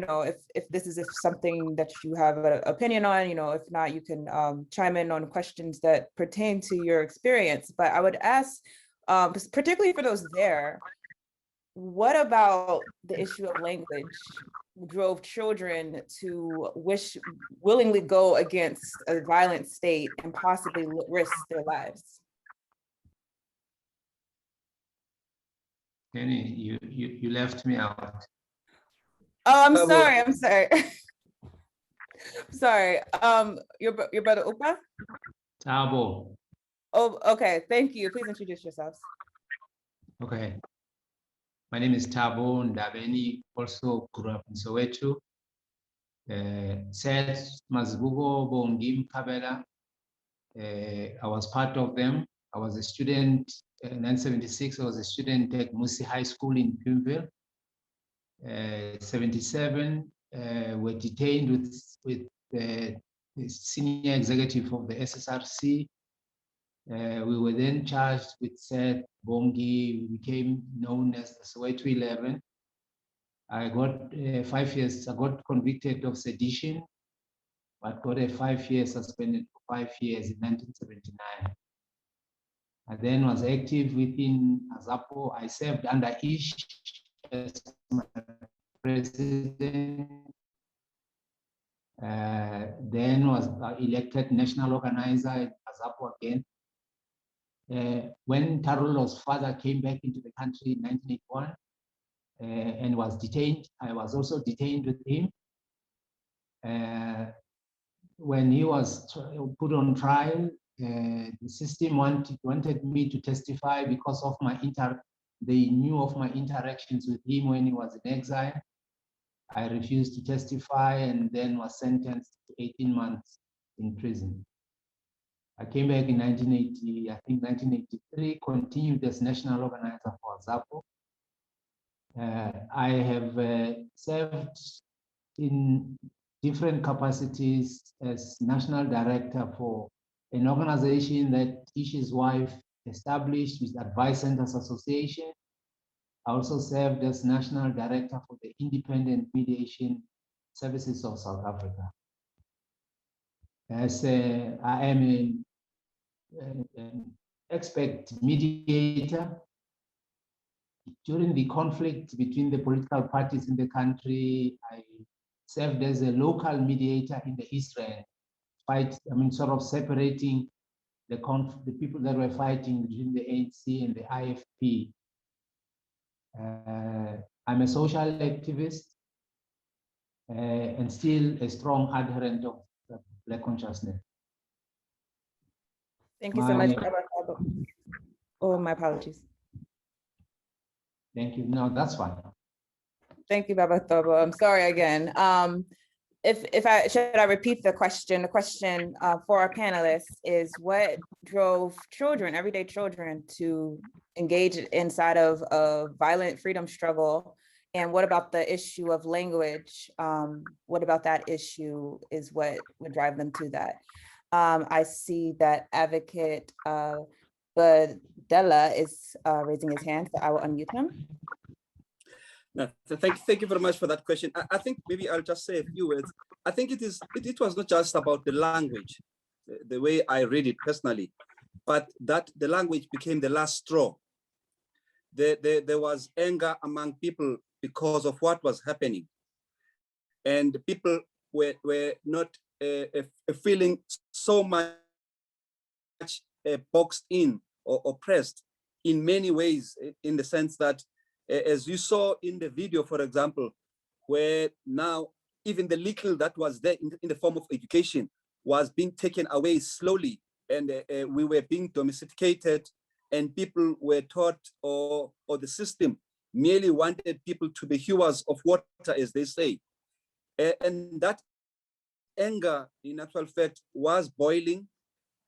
if this is something that you have an opinion on, if not, you can chime in on questions that pertain to your experience. But I would ask, particularly for those there, what about the issue of language drove children to willingly go against a violent state and possibly risk their lives? Kenny, you left me out. Oh, I'm sorry. Sorry. Your brother Upa? Tabo. Oh, okay. Thank you. Please introduce yourselves. Okay. My name is Tabo Ndabeni, also grew up in Soweto. Said Mazbugo Bongim Kabela. I was part of them. I was a student in 1976. I was a student at Musi High School in Pimville. 77 were detained with the senior executive of the SSRC. We were then charged with said Bongi. We became known as the Soweto 11. I got 5 years. I got convicted of sedition, but got a 5-year suspended for 5 years in 1979. I then was active within Azapo. I served under Ish as my president. Then was elected national organizer at Azapo again. When Tarulo's father came back into the country in 1981 and was detained, I was also detained with him. When he was put on trial, the system wanted me to testify because of they knew of my interactions with him when he was in exile. I refused to testify and then was sentenced to 18 months in prison. I came back in 1980, I think 1983, continued as national organizer for Azapo. I have served in different capacities as national director for an organization that Ish's wife established with Advice Centers Association. I also served as national director for the Independent Mediation Services of South Africa. As I am an expert mediator, during the conflict between the political parties in the country, I served as a local mediator in the East Rand, sort of separating the people that were fighting between the ANC and the IFP. I'm a social activist and still a strong adherent of Black consciousness. Thank you so much. Oh, my apologies. Thank you. No, that's fine. Thank you, Baba Thobo. I'm sorry again. Should I repeat the question? The question for our panelists is, what drove children, everyday children, to engage inside of a violent freedom struggle? And what about the issue of language? What about that issue is what would drive them to that? I see that Advocate Badella is raising his hand, so I will unmute him. No, thank you very much for that question. I think maybe I'll just say a few words. I think it was not just about the language, the way I read it personally, but that the language became the last straw. There was anger among people because of what was happening. And people were not feeling so much boxed in or oppressed in many ways, in the sense that, as you saw in the video, for example, where now even the little that was there in the form of education was being taken away slowly, and we were being domesticated, and people were taught, or the system merely wanted people to be hewers of water, as they say. And that anger, in actual fact, was boiling.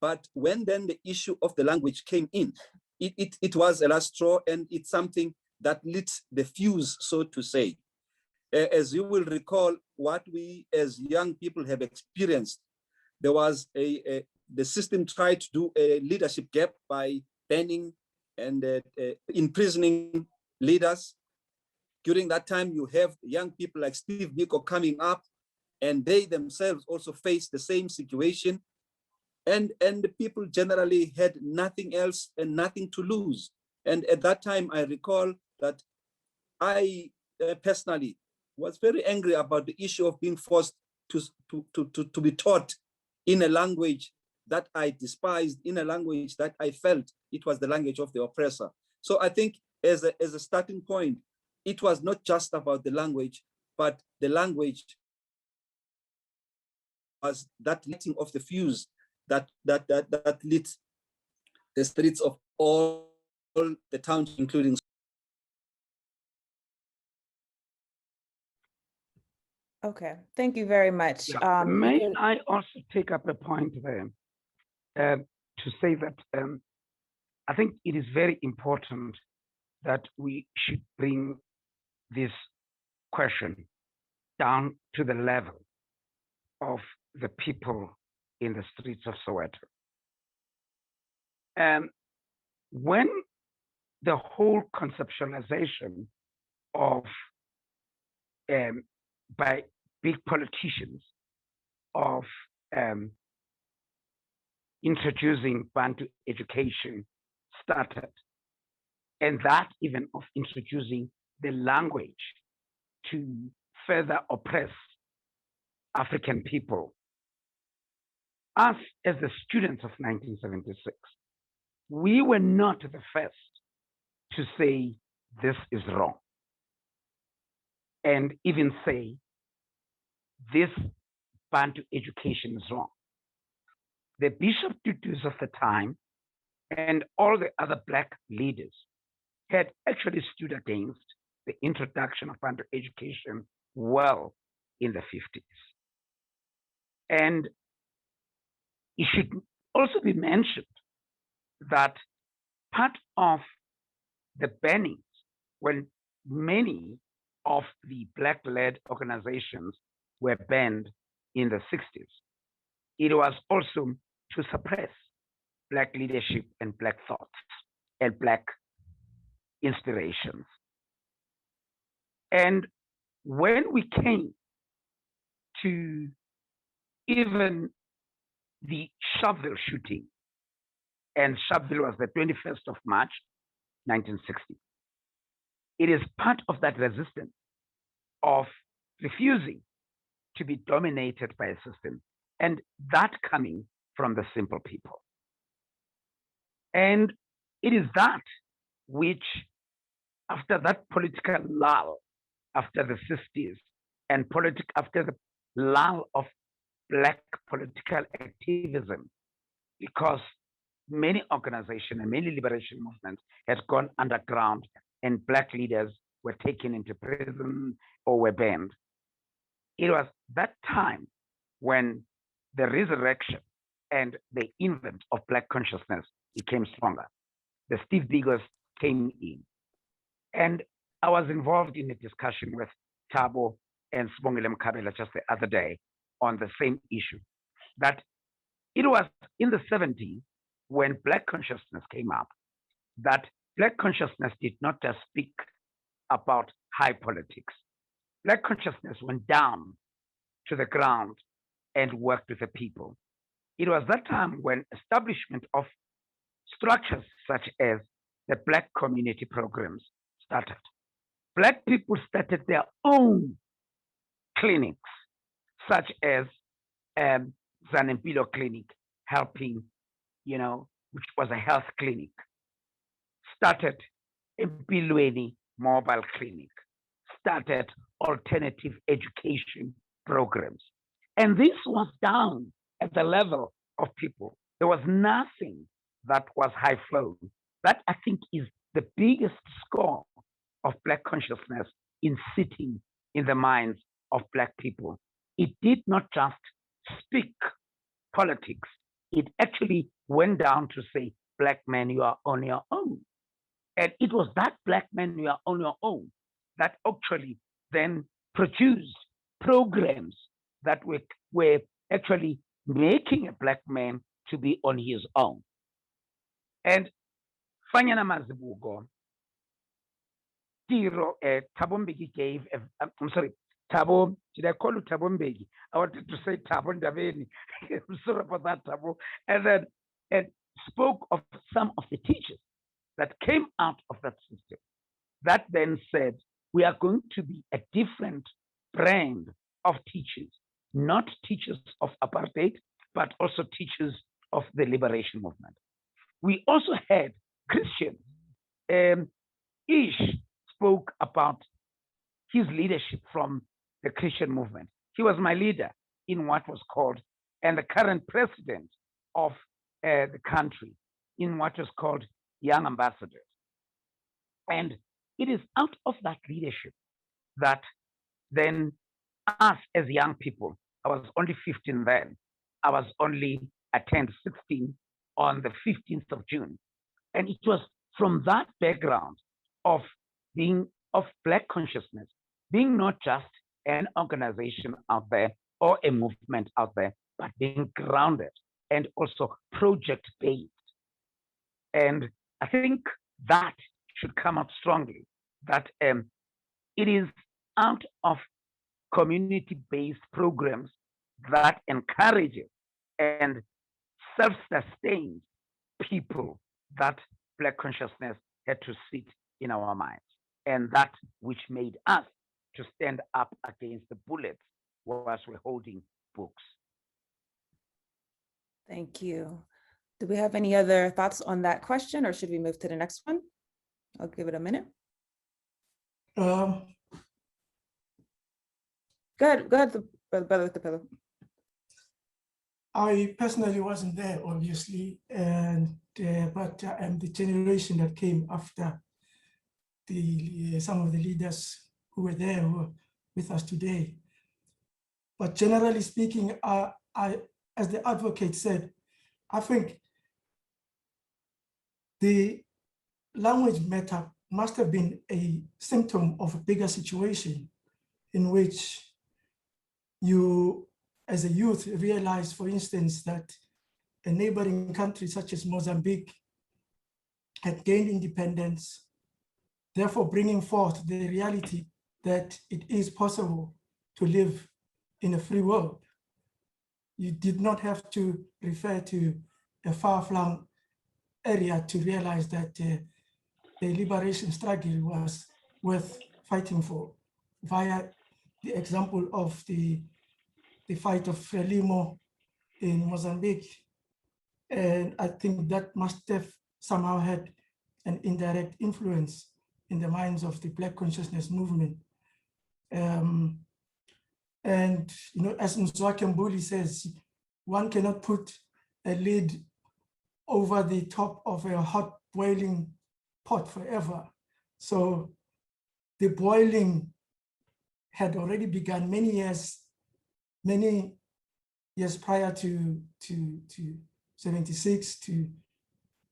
But when then the issue of the language came in, it was a last straw, and it's something that lit the fuse, so to say. As you will recall, what we as young people have experienced, there was the system tried to do a leadership gap by banning and imprisoning leaders. During that time, you have young people like Steve Biko coming up, and they themselves also faced the same situation. And the people generally had nothing else and nothing to lose. And at that time, I recall that I personally was very angry about the issue of being forced to be taught in a language that I despised, in a language that I felt it was the language of the oppressor. So I think as a starting point, it was not just about the language, but the language was that lighting of the fuse that lit the streets of all the towns, including. Okay, thank you very much. May I also take up a point there to say that I think it is very important that we should bring this question down to the level of the people in the streets of Soweto. When the whole conceptualization of by big politicians of introducing Bantu education started, and that even of introducing the language to further oppress African people. Us, as the students of 1976, we were not the first to say this is wrong, and even say this Bantu education is wrong. The Bishop Tutus of the time and all the other Black leaders had actually stood against the introduction of Bantu education well in the 50s. And it should also be mentioned that part of the bannings, when many of the Black-led organizations were banned in the 60s, it was also to suppress Black leadership and Black thoughts and Black inspirations. And when we came to even the Sharpeville shooting, and Sharpeville was the 21st of March, 1960. It is part of that resistance of refusing to be dominated by a system, and that coming from the simple people. And it is that which, after that political lull, after the 60s, and after the lull of Black political activism, because many organizations and many liberation movements had gone underground and Black leaders were taken into prison or were banned. It was that time when the resurrection and the invent of Black consciousness became stronger. The Steve Bigos came in. And I was involved in a discussion with Thabo and Sibongile Mkhabela just the other day on the same issue, that it was in the 70s when Black consciousness came up, that Black consciousness did not just speak about high politics. Black consciousness went down to the ground and worked with the people. It was that time when establishment of structures such as the Black community programs started. Black people started their own clinics, such as Zanempilo Clinic, helping, which was a health clinic. Started Empilweni Mobile Clinic, started alternative education programs. And this was down at the level of people. There was nothing that was high flow. That, I think, is the biggest score of Black consciousness in sitting in the minds of Black people. It did not just speak politics. It actually went down to say, Black man, you are on your own. And it was that Black man, you are on your own, that actually then produced programs that were actually making a Black man to be on his own. And Fanyana Mazibuko, Thabo Mbeki gave, I'm sorry, Thabo, did I call you Thabo Mbeki? I wanted to say Thabo Ndabeni. I'm sorry about that, Thabo. And spoke of some of the teachers that came out of that system, that then said, we are going to be a different brand of teachers, not teachers of apartheid, but also teachers of the liberation movement. We also had Christians. Ish spoke about his leadership from the Christian movement. He was my leader in what was called, and the current president of the country, in what was called Young Ambassadors. And it is out of that leadership that then us as young people, I was only 15 then, I was only, I turned 16 on the 15th of June. And it was from that background of being of Black consciousness, being not just an organization out there or a movement out there, but being grounded and also project-based. And I think that should come up strongly, that it is out of community-based programs that encourages and self-sustained people that Black consciousness had to sit in our minds, and that which made us to stand up against the bullets whilst we're holding books. Thank you. Do we have any other thoughts on that question, or should we move to the next one? I'll give it a minute. Go ahead, brother with the pillow. I personally wasn't there, obviously, and but I'm the generation that came after some of the leaders who were there, who are with us today. But generally speaking, I, as the advocate said, I think the language matter must have been a symptom of a bigger situation in which you, as a youth, realize, for instance, that a neighboring country such as Mozambique had gained independence, therefore bringing forth the reality that it is possible to live in a free world. You did not have to refer to a far-flung area to realize that the liberation struggle was worth fighting for, via the example of the fight of Frelimo in Mozambique. And I think that must have somehow had an indirect influence in the minds of the Black consciousness movement. And as Mzwakhe Mbuli says, one cannot put a lid over the top of a hot boiling pot forever. So the boiling had already begun many years prior to 76, to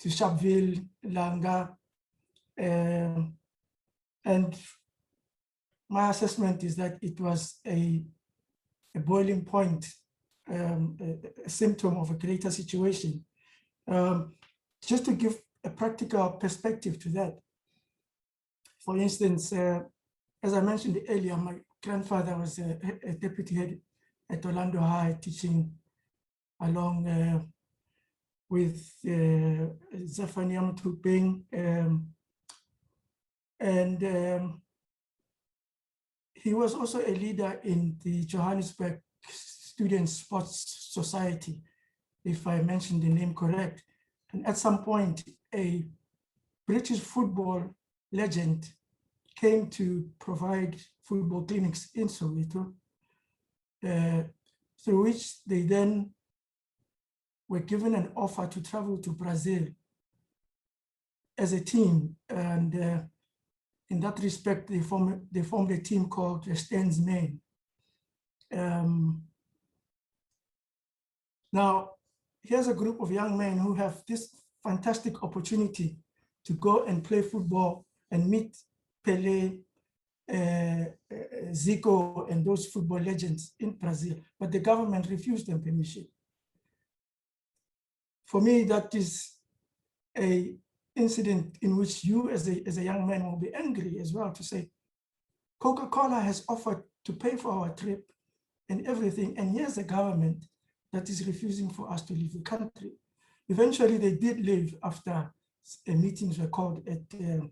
Sharpeville, Langa. And my assessment is that it was a boiling point, a symptom of a greater situation. Just to give a practical perspective to that, for instance, as I mentioned earlier, my grandfather was a deputy head at Orlando High, teaching along with Zafania Mutupeng, and he was also a leader in the Johannesburg Student Sports Society, if I mentioned the name correct. And at some point, a British football legend came to provide football clinics in Soweto, through which they then were given an offer to travel to Brazil as a team. And in that respect, they formed a team called the Stan's Men. Now, here's a group of young men who have this fantastic opportunity to go and play football and meet Pelé, Zico, and those football legends in Brazil, but the government refused them permission. For me, that is an incident in which you as a young man will be angry as well, to say, Coca-Cola has offered to pay for our trip and everything, and here's a government that is refusing for us to leave the country. Eventually, they did leave after meetings were called at the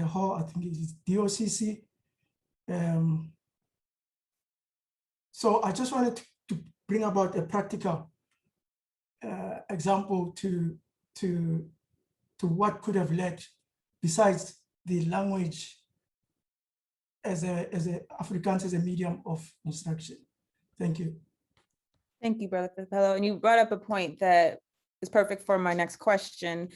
hall, I think it is DOCC. So I just wanted to bring about a practical example to what could have led, besides the language as Afrikaans as a medium of instruction. Thank you. Thank you, Brother Capello. And you brought up a point that is perfect for my next question.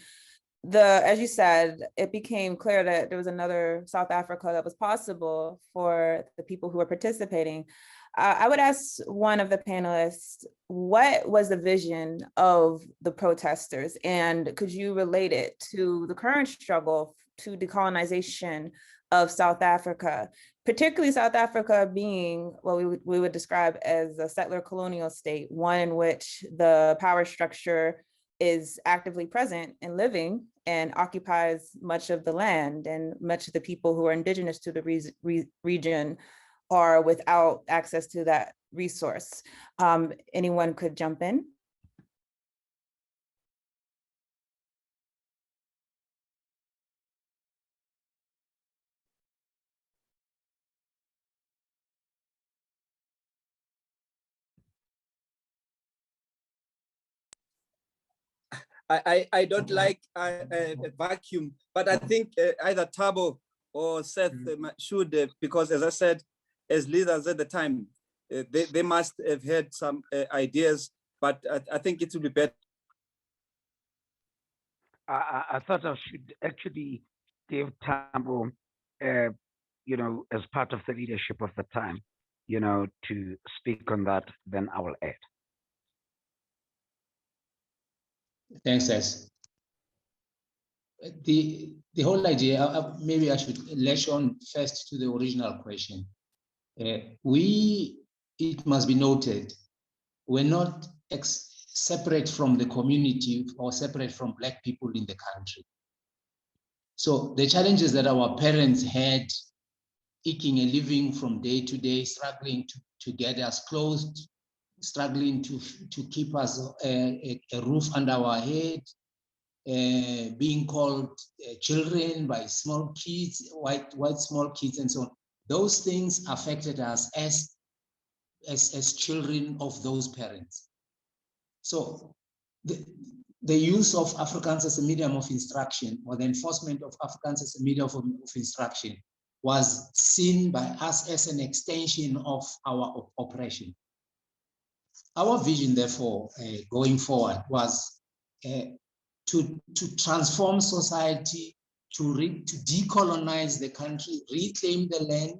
As you said, it became clear that there was another South Africa that was possible for the people who were participating. I would ask one of the panelists, what was the vision of the protesters? And could you relate it to the current struggle to decolonization of South Africa, particularly South Africa being what we would describe as a settler colonial state, one in which the power structure is actively present and living and occupies much of the land, and much of the people who are indigenous to the region are without access to that resource. Anyone could jump in. I don't like a vacuum, but I think either Thabo or Seth should, because as I said, as leaders at the time, they must have had some ideas, but I think it would be better. I thought I should actually give Thabo, as part of the leadership of the time, to speak on that, then I will add. Thanks, Seth. The whole idea, maybe I should latch on first to the original question. It must be noted, we're not separate from the community or separate from Black people in the country. So the challenges that our parents had, eking a living from day to day, struggling to get us closed, struggling to keep us a roof under our head, being called children by small kids, white small kids, and so on. Those things affected us as children of those parents. So the use of Afrikaans as a medium of instruction, or the enforcement of Afrikaans as a medium of instruction, was seen by us as an extension of our oppression. Our vision, therefore, going forward was to transform society, to decolonize the country, reclaim the land,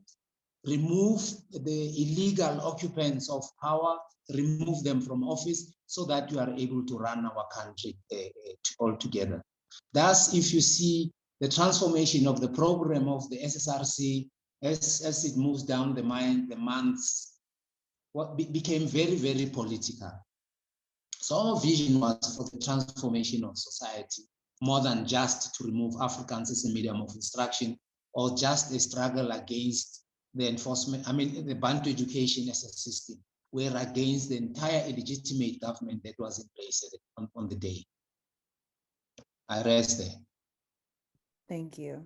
remove the illegal occupants of power, remove them from office so that you are able to run our country all together. Thus, if you see the transformation of the program of the SSRC as it moves down the months, what became very, very political. So our vision was for the transformation of society, more than just to remove Africans as a medium of instruction or just a struggle against the enforcement, the Bantu education as a system. We're against the entire illegitimate government that was in place on the day. I rest there. Thank you.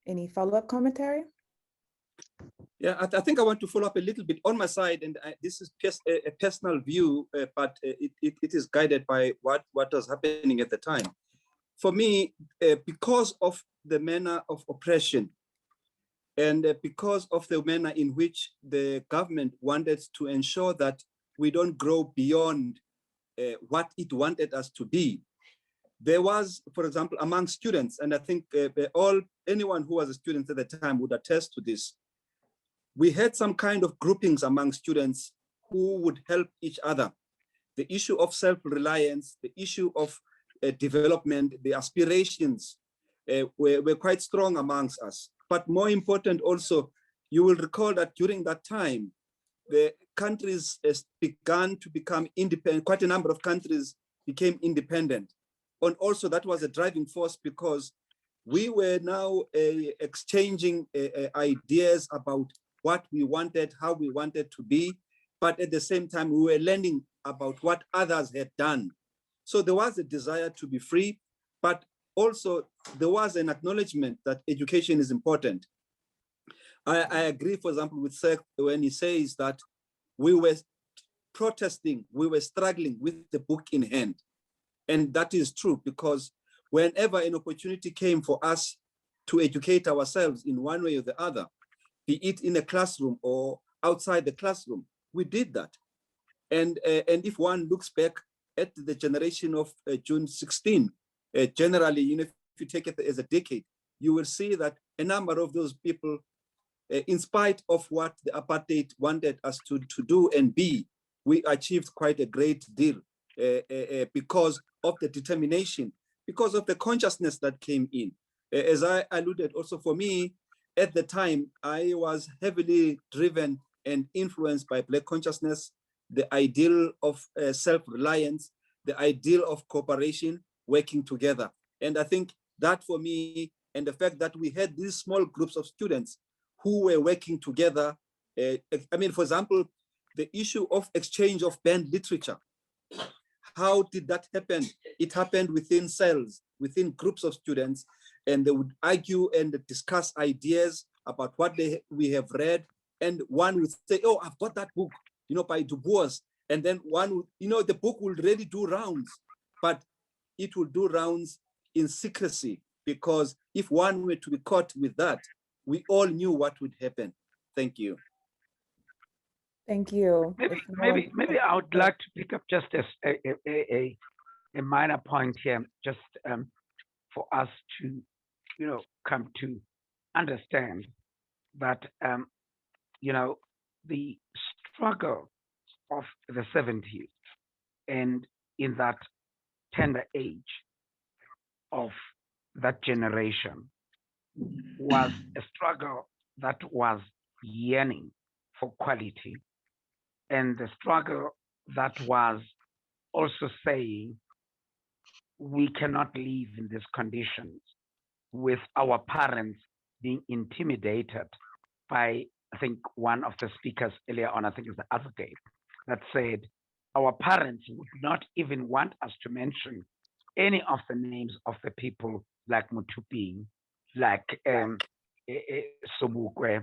Any follow-up commentary? Yeah, I think I want to follow up a little bit on my side, and this is just a personal view, but it is guided by what was happening at the time. For me, because of the manner of oppression, and because of the manner in which the government wanted to ensure that we don't grow beyond what it wanted us to be, there was, for example, among students, and I think anyone who was a student at the time would attest to this, we had some kind of groupings among students who would help each other. The issue of self-reliance, the issue of development, the aspirations were quite strong amongst us. But more important also, you will recall that during that time, the countries began to become independent. Quite a number of countries became independent. And also that was a driving force because we were now exchanging ideas about what we wanted, how we wanted to be, but at the same time, we were learning about what others had done. So there was a desire to be free, but also there was an acknowledgement that education is important. I agree, for example, with Seth when he says that we were protesting, we were struggling with the book in hand. And that is true because whenever an opportunity came for us to educate ourselves in one way or the other, be it in a classroom or outside the classroom, we did that. And if one looks back at the generation of June 16, generally, if you take it as a decade, you will see that a number of those people, in spite of what the apartheid wanted us to do and be, we achieved quite a great deal because of the determination, because of the consciousness that came in. As I alluded also for me, at the time, I was heavily driven and influenced by Black consciousness, the ideal of self-reliance, the ideal of cooperation, working together. And I think that for me, and the fact that we had these small groups of students who were working together, for example, the issue of exchange of banned literature. How did that happen? It happened within cells, within groups of students, and they would argue and discuss ideas about what we have read. And one would say, oh, I've got that book, by Du Bois. And then one would, the book will really do rounds, but it will do rounds in secrecy, because if one were to be caught with that, we all knew what would happen. Thank you. Thank you. Maybe I would like to pick up just a minor point here, just for us to, come to understand that, the struggle of the 70s and in that tender age of that generation was a struggle that was yearning for quality, and the struggle that was also saying we cannot live in these conditions with our parents being intimidated by, I think one of the speakers earlier on, I think it was the other day, that said our parents would not even want us to mention any of the names of the people like Mutuping, like Sobukwe,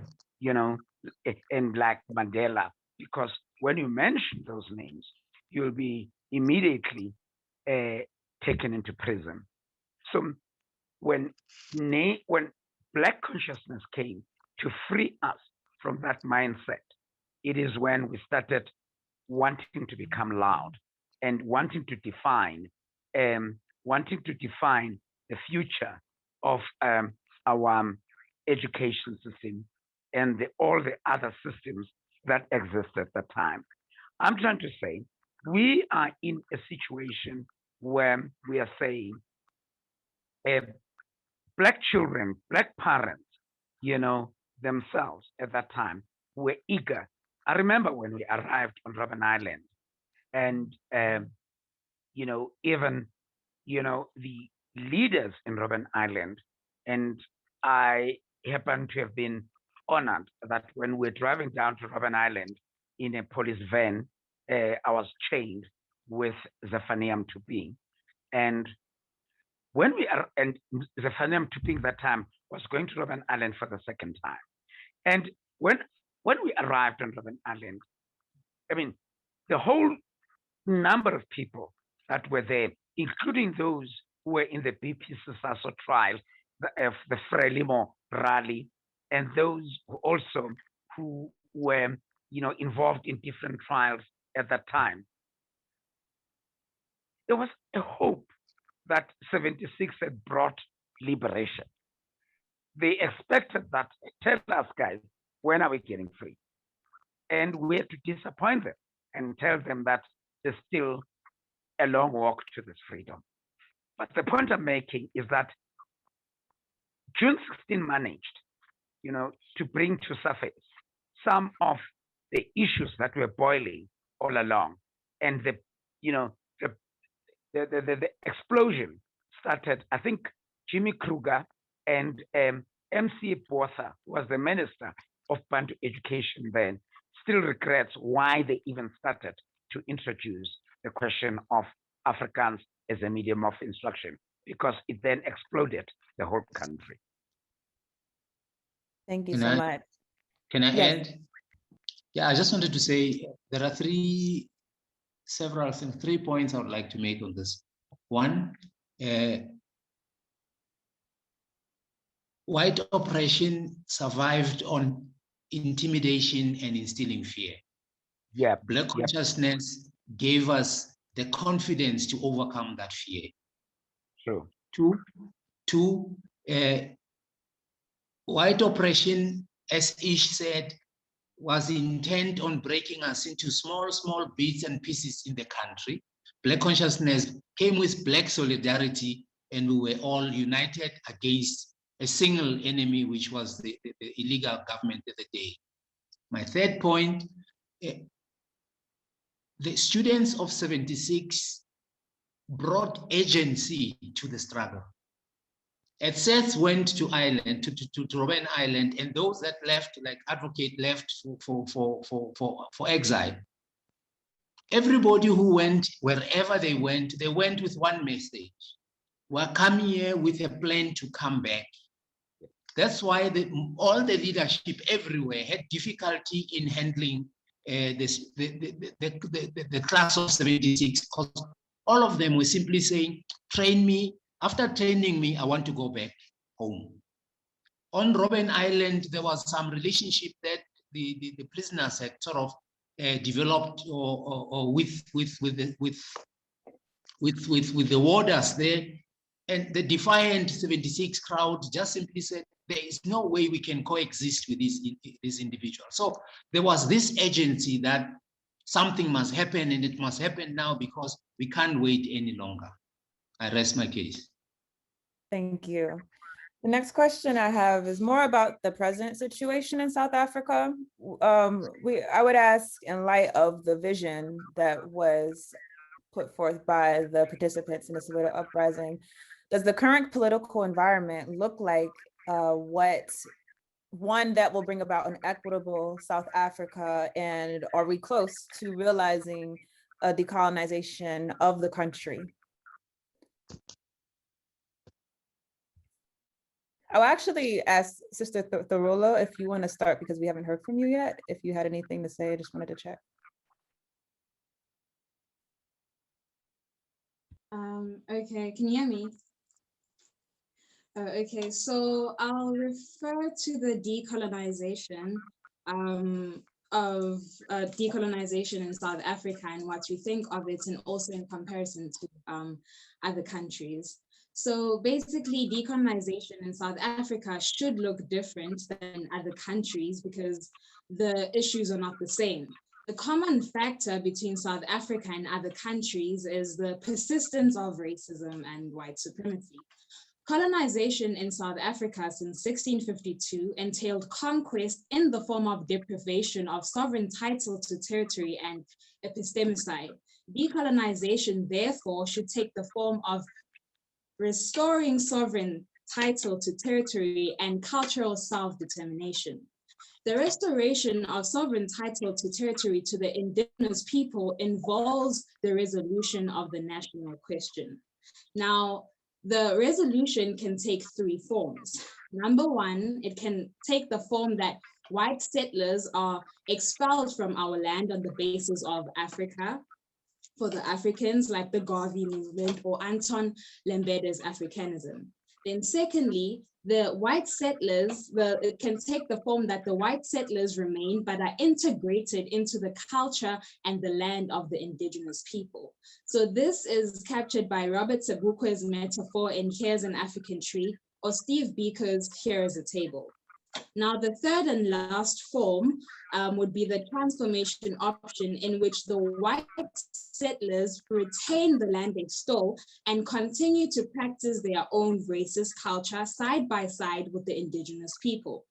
and like Mandela, because when you mention those names, you'll be immediately taken into prison. So when Black consciousness came to free us from that mindset, it is when we started wanting to become loud and wanting to define the future of our education system and all the other systems that exist at the time. I'm trying to say we are in a situation where we are saying Black children, Black parents, themselves at that time were eager. I remember when we arrived on Robben Island, and even the leaders in Robben Island, and I happen to have been honored that when we're driving down to Robben Island in a police van, I was chained with Zephaniah Mtuping. And when we are, and Zephaniah Mtuping that time was going to Robben Island for the second time. And when we arrived on Robben Island, I mean, the whole number of people that were there, including those who were in the BP Sisaso trial, the Frelimo rally, and those who were involved in different trials at that time. There was a hope that 76 had brought liberation. They expected that, tell us guys, when are we getting free? And we had to disappoint them and tell them that there's still a long walk to this freedom. But the point I'm making is that June 16 managed, to bring to surface some of the issues that were boiling all along. And the explosion started, I think Jimmy Kruger and MC Botha was the minister of Bantu education then, still regrets why they even started to introduce the question of Afrikaans as a medium of instruction, because it then exploded the whole country. Thank you so much. Can I Yes. add? Yeah, I just wanted to say there are three points I would like to make on this. One, white oppression survived on intimidation and instilling fear. Yeah. Black consciousness gave us the confidence to overcome that fear. True. Two, white oppression, as Ish said, was intent on breaking us into small bits and pieces in the country. Black consciousness came with Black solidarity, and we were all united against a single enemy, which was the illegal government of the day. My third point, the students of 76 brought agency to the struggle. Seth went to Ireland, to Robben Island, and those that left, like Advocate, left for exile. Everybody who went, wherever they went with one message. We're coming here with a plan to come back. That's why all the leadership everywhere had difficulty in handling the class of 76, because all of them were simply saying, train me. After training me, I want to go back home. On Robben Island, there was some relationship that the prisoners had sort of developed with the warders there, and the defiant 76 crowd just simply said, there is no way we can coexist with these individuals. So there was this agency that something must happen, and it must happen now because we can't wait any longer. I rest my case. Thank you. The next question I have is more about the present situation in South Africa. I would ask, in light of the vision that was put forth by the participants in the Soweto Uprising, does the current political environment look like one that will bring about an equitable South Africa, and are we close to realizing a decolonization of the country? I'll actually ask Sister Thorola if you want to start, because we haven't heard from you yet. If you had anything to say, I just wanted to check. Okay, can you hear me? Okay, so I'll refer to the decolonization decolonization in South Africa and what we think of it, and also in comparison to other countries. So basically, decolonization in South Africa should look different than other countries because the issues are not the same. The common factor between South Africa and other countries is the persistence of racism and white supremacy. Colonization in South Africa since 1652 entailed conquest in the form of deprivation of sovereign title to territory and epistemicide. Decolonization, therefore, should take the form of restoring sovereign title to territory and cultural self-determination. The restoration of sovereign title to territory to the indigenous people involves the resolution of the national question. Now, the resolution can take three forms. Number one, it can take the form that white settlers are expelled from our land on the basis of Africa for the Africans, like the Garvey movement or Anton Lembede's Africanism. Then secondly, the white settlers, it can take the form that the white settlers remain but are integrated into the culture and the land of the indigenous people. So this is captured by Robert Sebukwe's metaphor in Here's an African Tree, or Steve Biko's Here is a Table. Now, the third and last form would be the transformation option, in which the white settlers retain the land they stole and continue to practice their own racist culture side by side with the indigenous people.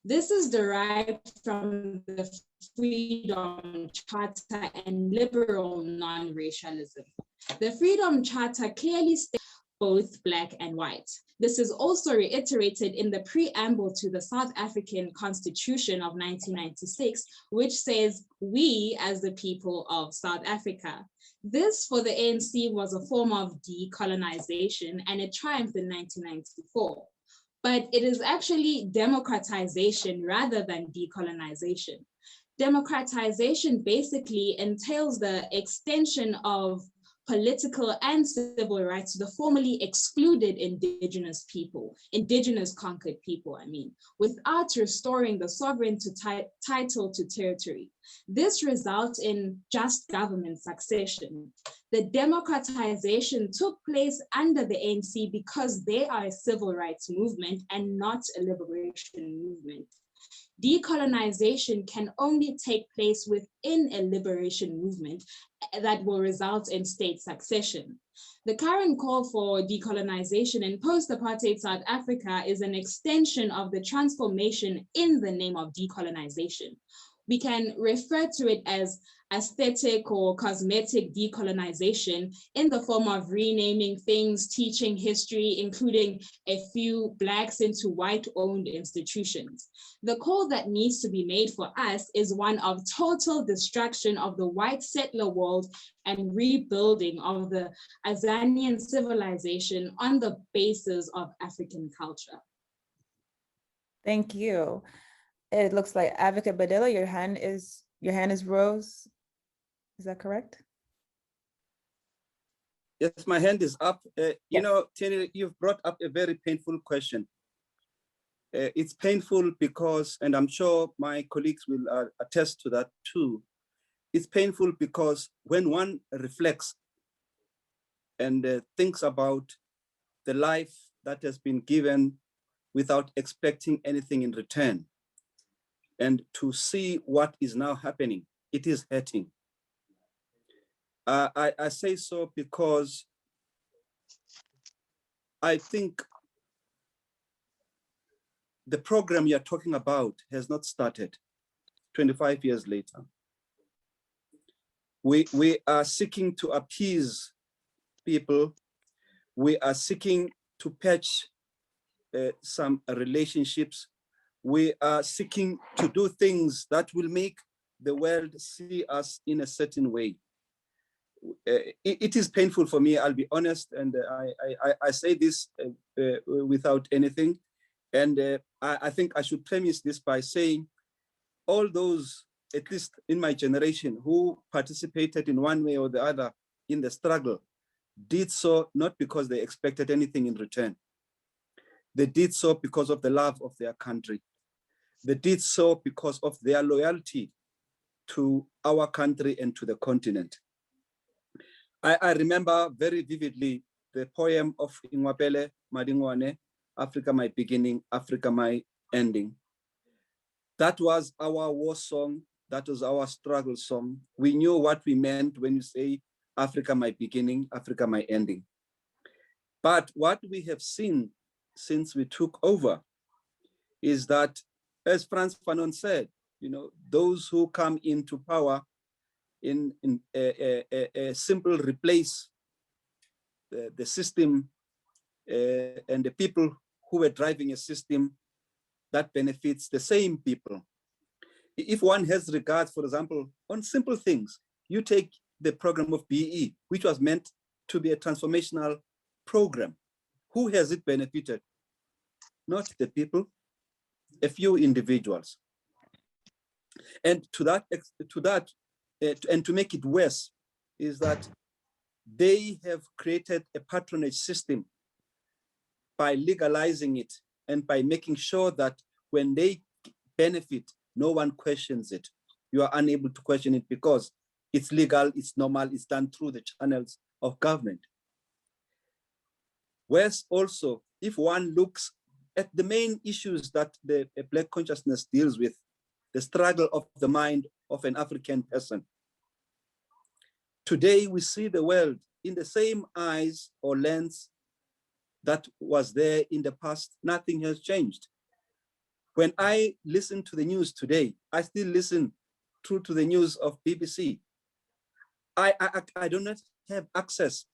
This is derived from the Freedom Charter and liberal non-racialism. The Freedom Charter clearly states both Black and white. This is also reiterated in the preamble to the South African Constitution of 1996, which says, "We as the people of South Africa." This for the ANC was a form of decolonization, and it triumphed in 1994. But it is actually democratization rather than decolonization. Democratization basically entails the extension of political and civil rights to the formerly excluded indigenous people, indigenous conquered people, without restoring the sovereign title to territory. This results in just government succession. The democratization took place under the ANC because they are a civil rights movement and not a liberation movement. Decolonization can only take place within a liberation movement that will result in state succession. The current call for decolonization in post-apartheid South Africa is an extension of the transformation in the name of decolonization. We can refer to it as aesthetic or cosmetic decolonization in the form of renaming things, teaching history, including a few Blacks into white-owned institutions. The call that needs to be made for us is one of total destruction of the white settler world and rebuilding of the Azanian civilization on the basis of African culture. Thank you. It looks like Advocate Badilla, your hand is rose. Is that correct? Yes, my hand is up. You know, Tini, you've brought up a very painful question. It's painful because, and I'm sure my colleagues will attest to that too. It's painful because when one reflects and thinks about the life that has been given without expecting anything in return, and to see what is now happening, it is hurting. I say so because I think the program you're talking about has not started 25 years later. We are seeking to appease people. We are seeking to patch some relationships. We are seeking to do things that will make the world see us in a certain way. It is painful for me, I'll be honest, and I say this without anything. And I think I should premise this by saying all those, at least in my generation, who participated in one way or the other in the struggle, did so not because they expected anything in return. They did so because of the love of their country. They did so because of their loyalty to our country and to the continent. I remember very vividly the poem of Ingwapele Madingwane, Africa My Beginning, Africa My Ending. That was our war song. That was our struggle song. We knew what we meant when you say Africa My Beginning, Africa My Ending. But what we have seen since we took over is that, as Frantz Fanon said, those who come into power in simple replace the system and the people who were driving a system that benefits the same people. If one has regard, for example, on simple things, you take the program of BE, which was meant to be a transformational program. Who has it benefited? Not the people, a few individuals. And and to make it worse is that they have created a patronage system by legalizing it and by making sure that when they benefit, no one questions it. You are unable to question it because it's legal, it's normal, it's done through the channels of government. Whereas also, if one looks at the main issues that the Black consciousness deals with, the struggle of the mind of an African person. Today, we see the world in the same eyes or lens that was there in the past. Nothing has changed. When I listen to the news today, I still listen through to the news of BBC. I do not have access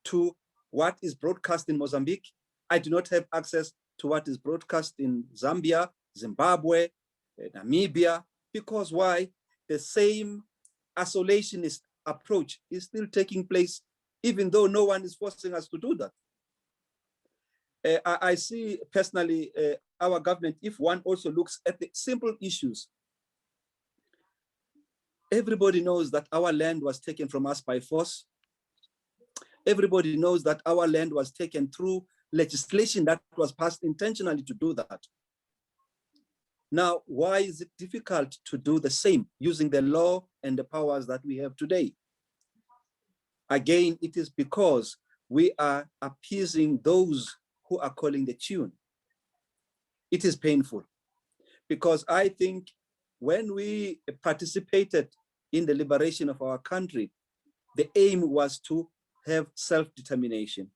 to what is broadcast in Mozambique. I do not have access to what is broadcast in Zambia, Zimbabwe, Namibia, because why? The same isolationist approach is still taking place, even though no one is forcing us to do that. I see personally our government, if one also looks at the simple issues, everybody knows that our land was taken from us by force. Everybody knows that our land was taken through legislation that was passed intentionally to do that. Now, why is it difficult to do the same using the law and the powers that we have today? Again, it is because we are appeasing those who are calling the tune. It is painful because I think when we participated in the liberation of our country, the aim was to have self-determination.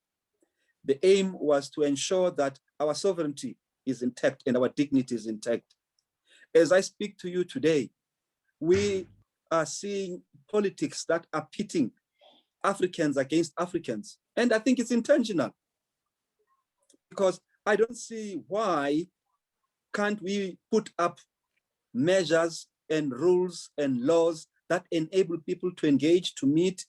The aim was to ensure that our sovereignty is intact and our dignity is intact. As I speak to you today, we are seeing politics that are pitting Africans against Africans. And I think it's intentional because I don't see why can't we put up measures and rules and laws that enable people to engage, to meet,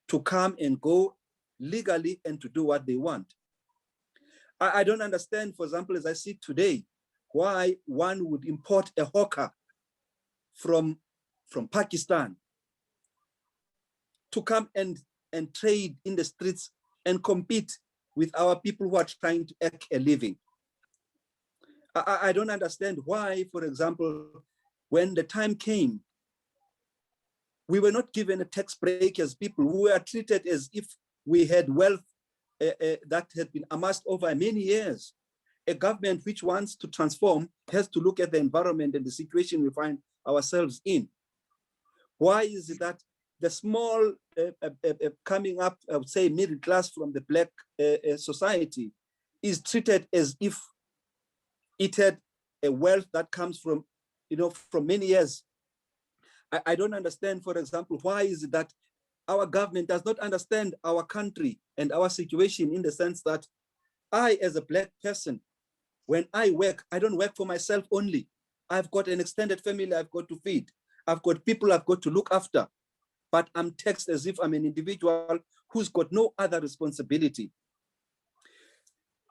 to come and go legally and to do what they want. I don't understand, for example, as I see today, why one would import a hawker from Pakistan to come and trade in the streets and compete with our people who are trying to make a living. I don't understand why, for example, when the time came, we were not given a tax break as people. We were treated as if we had wealth that had been amassed over many years. A government which wants to transform has to look at the environment and the situation we find ourselves in. Why is it that the small coming up, I would say, middle class from the Black society is treated as if it had a wealth that comes from, from many years? I don't understand, for example, why is it that our government does not understand our country and our situation in the sense that I, as a Black person, when I work, I don't work for myself only. I've got an extended family I've got to feed. I've got people I've got to look after, but I'm taxed as if I'm an individual who's got no other responsibility.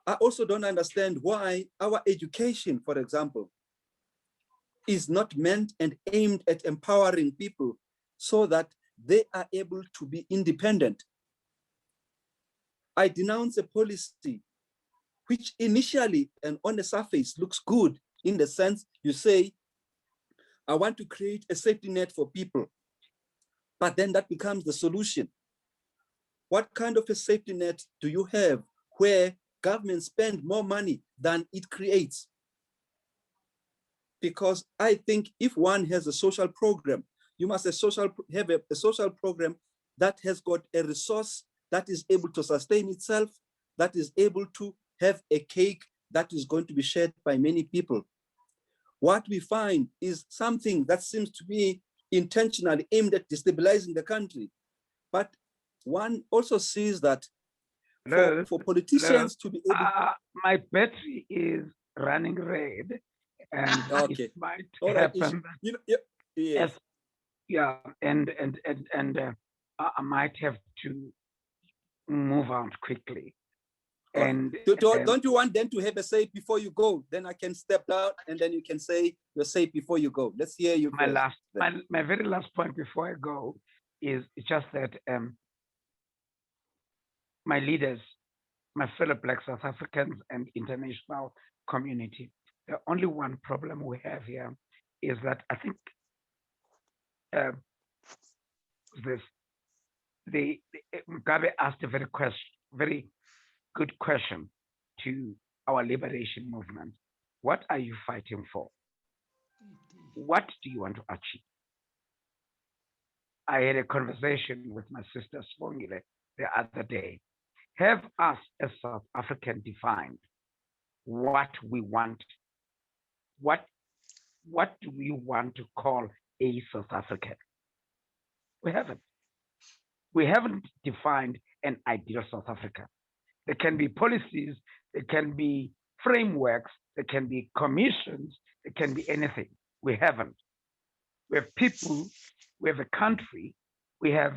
I also don't understand why our education, for example, is not meant and aimed at empowering people so that they are able to be independent. I denounce a policy which initially and on the surface looks good in the sense you say, I want to create a safety net for people. But then that becomes the solution. What kind of a safety net do you have where government spend more money than it creates? Because I think if one has a social program, you must have a social program that has got a resource that is able to sustain itself, that is able to have a cake that is going to be shared by many people. What we find is something that seems to be intentionally aimed at destabilizing the country. But one also sees that for politicians to be able my battery is running red, and okay. it might all right. happen. You know, yes. Yeah, and I might have to move out quickly. And don't you want them to have a say before you go? Then I can step down, and then you can say your say before you go. Let's hear you. My very last point before I go is just that my leaders, my fellow Black South Africans and international community, the only one problem we have here is that I think Mugabe asked a very good question to our liberation movement. What are you fighting for? What do you want to achieve? I had a conversation with my sister Spongile the other day. Have us as South African defined what we want, what do we want to call a South African? We haven't. We haven't defined an ideal South Africa. There can be policies, there can be frameworks, there can be commissions, there can be anything. We haven't. We have people, we have a country, we have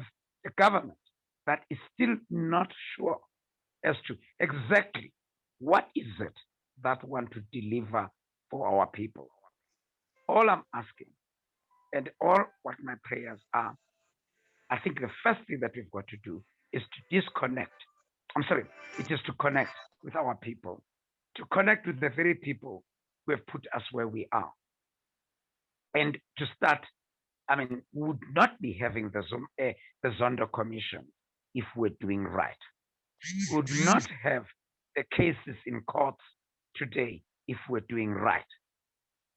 a government that is still not sure as to exactly what is it that want to deliver for our people. All I'm asking, and all what my prayers are, I think the first thing that we've got to do is to disconnect. It is to connect with our people, to connect with the very people who have put us where we are. And to start, we would not be having the Zondo Commission if we're doing right. We would not have the cases in courts today if we're doing right.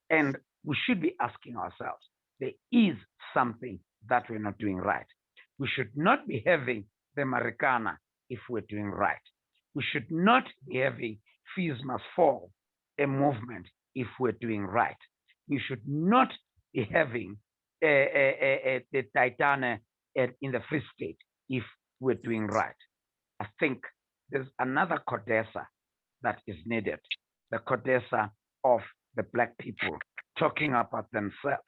And we should be asking ourselves, there is something that we're not doing right. We should not be having the Marikana if we're doing right. We should not be having Fees Must Fall, a movement, if we're doing right. We should not be having the Taitane in the Free State if we're doing right. I think there's another CODESA that is needed, the CODESA of the Black people talking about themselves,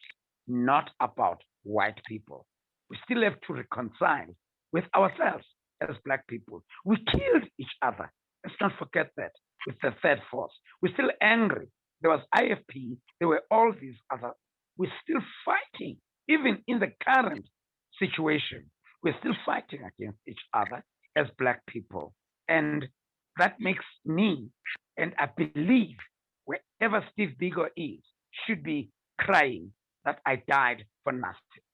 not about white people. We still have to reconcile with ourselves as Black people. We killed each other. Let's not forget that with the third force. We're still angry. There was IFP, there were all these other. We're still fighting, even in the current situation. We're still fighting against each other as Black people. And that makes me, and I believe wherever Steve Biko is, should be crying that I died for nothing,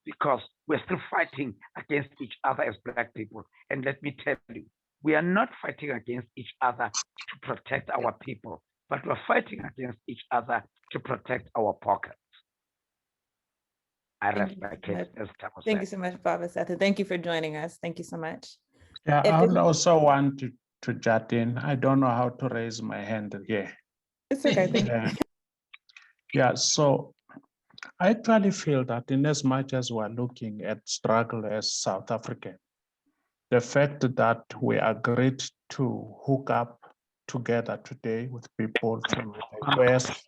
because we're still fighting against each other as Black people. And let me tell you, we are not fighting against each other to protect our people, but we're fighting against each other to protect our pockets. I rest my case. Thank you so much, Baba Seth. Thank you for joining us. Thank you so much. Yeah, I would also want to chat in. I don't know how to raise my hand here. It's okay. Yeah, so I actually feel that in as much as we're looking at struggle as South African, the fact that we agreed to hook up together today with people from the US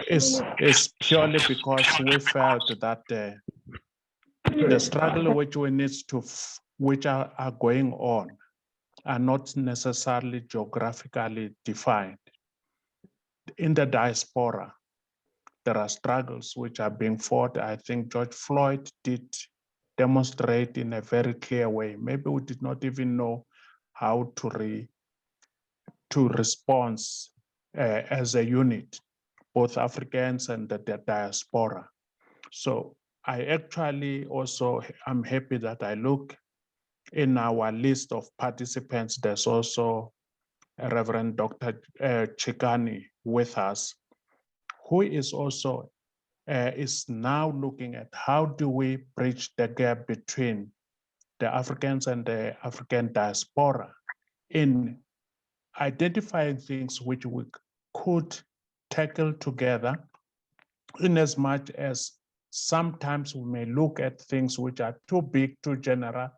is purely because we felt that the struggle which are going on are not necessarily geographically defined. In the diaspora, there are struggles which are being fought. I think George Floyd did demonstrate in a very clear way. Maybe we did not even know how to respond as a unit. both Africans and the diaspora. So I actually also, I'm happy that I look in our list of participants, there's also Reverend Dr. Chikani with us, who is also is now looking at how do we bridge the gap between the Africans and the African diaspora in identifying things which we could tackle together, in as much as sometimes we may look at things which are too big, too general,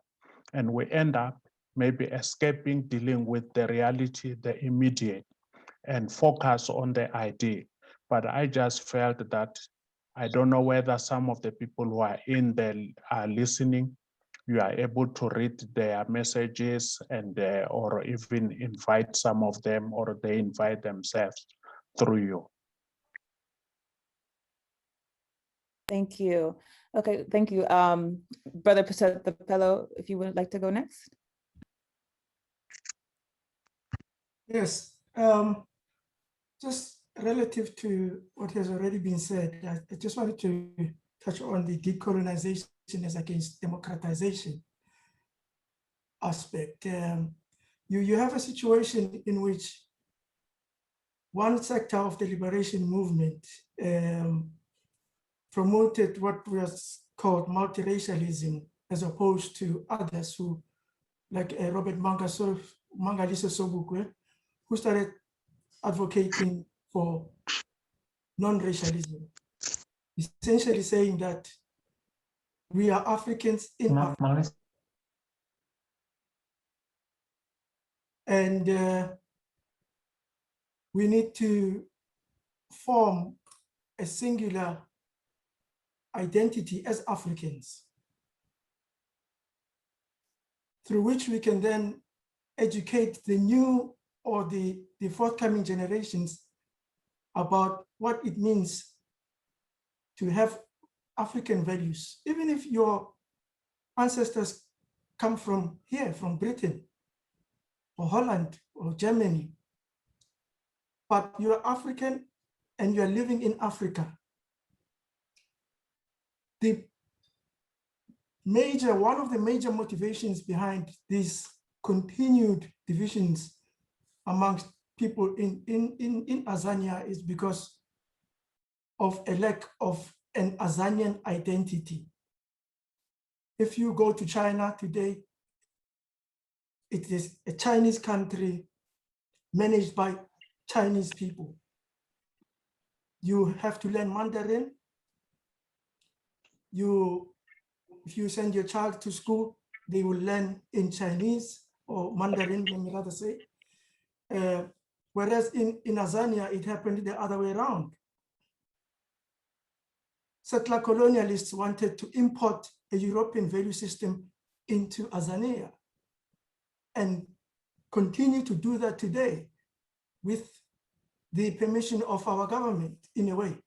and we end up maybe escaping dealing with the reality, the immediate, and focus on the idea. But I just felt that I don't know whether some of the people who are in there are listening, you are able to read their messages and or even invite some of them, or they invite themselves through you. Thank you. Okay, thank you. Brother Pasatapelo, if you would like to go next. Yes, just relative to what has already been said, I just wanted to touch on the decolonization as against democratization aspect. You have a situation in which one sector of the liberation movement promoted what was called multiracialism, as opposed to others who, like Robert Mangaliso Sobukwe, who started advocating for non-racialism, essentially saying that we are Africans in Africa. And we need to form a singular identity as Africans, through which we can then educate the new or the forthcoming generations about what it means to have African values. Even if your ancestors come from here, from Britain, or Holland, or Germany, but you're African and you're living in Africa. One of the major motivations behind these continued divisions amongst people in Azania is because of a lack of an Azanian identity. If you go to China today, it is a Chinese country managed by Chinese people. You have to learn Mandarin. If you send your child to school, they will learn in Chinese or Mandarin, let me rather say. Whereas in Azania, it happened the other way around. Settler colonialists wanted to import a European value system into Azania and continue to do that today with the permission of our government, in a way.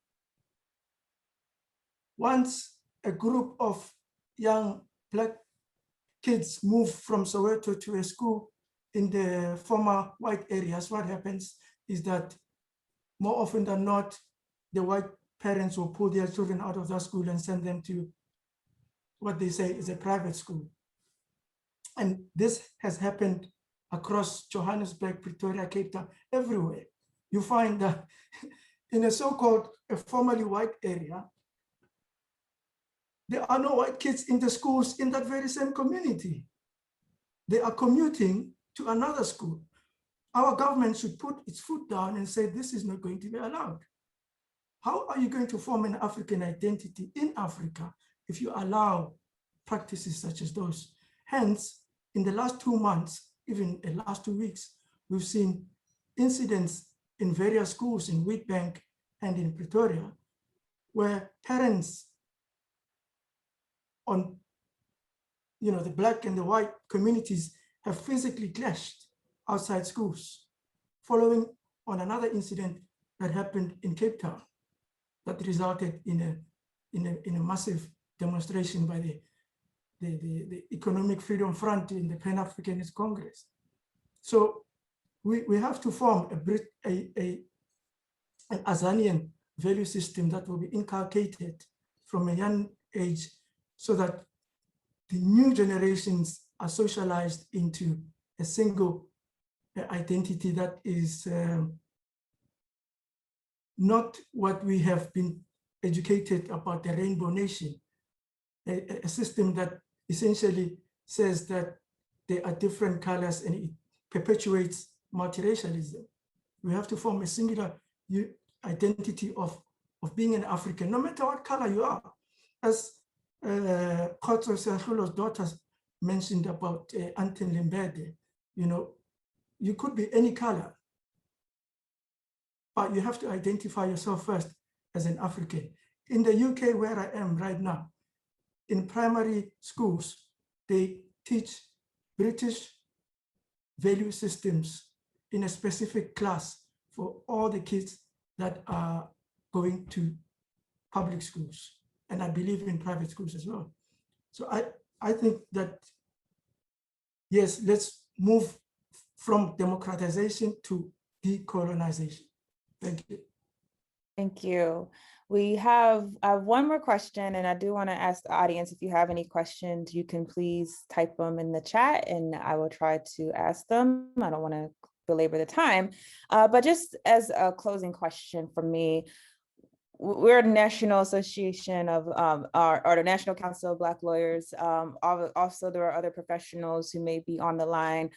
Once a group of young Black kids move from Soweto to a school in the former white areas, what happens is that more often than not, the white parents will pull their children out of that school and send them to what they say is a private school. And this has happened across Johannesburg, Pretoria, Cape Town, everywhere. You find that in a so-called formerly white area, there are no white kids in the schools in that very same community. They are commuting to another school. Our government should put its foot down and say, this is not going to be allowed. How are you going to form an African identity in Africa if you allow practices such as those? Hence, in the last 2 months, even the last 2 weeks, we've seen incidents in various schools in Witbank and in Pretoria, where parents on the Black and the white communities have physically clashed outside schools, following on another incident that happened in Cape Town that resulted in a massive demonstration by the Economic Freedom Front in the Pan-Africanist Congress. So we have to form an Azanian value system that will be inculcated from a young age so that the new generations are socialized into a single identity that is not what we have been educated about the rainbow nation, a system that essentially says that there are different colors and it perpetuates multiracialism. We have to form a singular identity of being an African, no matter what color you are. As Khotso Seakholo's daughters mentioned about Anton Limbede, you know, you could be any color, but you have to identify yourself first as an African. In the UK, where I am right now, in primary schools, they teach British value systems in a specific class for all the kids that are going to public schools. And I believe in private schools as well. So I think that, yes, let's move from democratization to decolonization. Thank you. Thank you. We have one more question, and I do want to ask the audience, if you have any questions, you can please type them in the chat and I will try to ask them. I don't want to belabor the time, but just as a closing question from me, we're a national association of, or the National Council of Black Lawyers. Also, there are other professionals who may be on the line.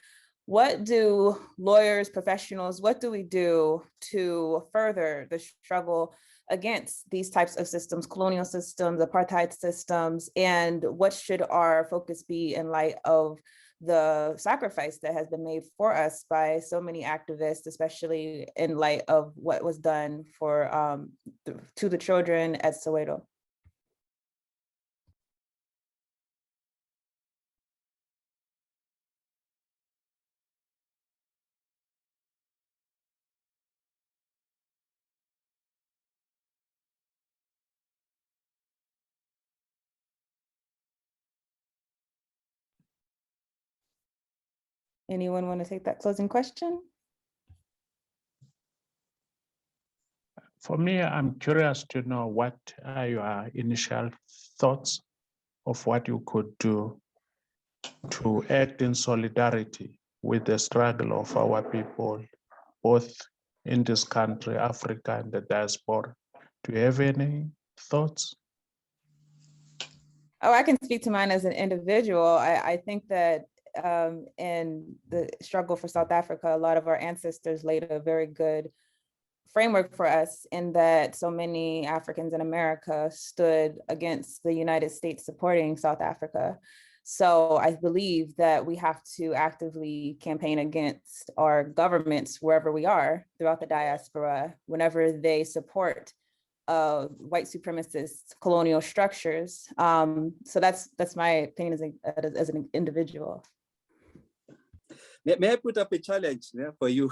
What do lawyers, professionals, what do we do to further the struggle against these types of systems, colonial systems, apartheid systems, and what should our focus be in light of the sacrifice that has been made for us by so many activists, especially in light of what was done for to the children at Soweto? Anyone want to take that closing question? For me, I'm curious to know what are your initial thoughts of what you could do to act in solidarity with the struggle of our people, both in this country, Africa, and the diaspora. Do you have any thoughts? Oh, I can speak to mine as an individual. I think that in the struggle for South Africa, a lot of our ancestors laid a very good framework for us in that so many Africans in America stood against the United States supporting South Africa. So I believe that we have to actively campaign against our governments wherever we are throughout the diaspora, whenever they support white supremacist colonial structures. So that's my opinion as an individual. May I put up a challenge for you?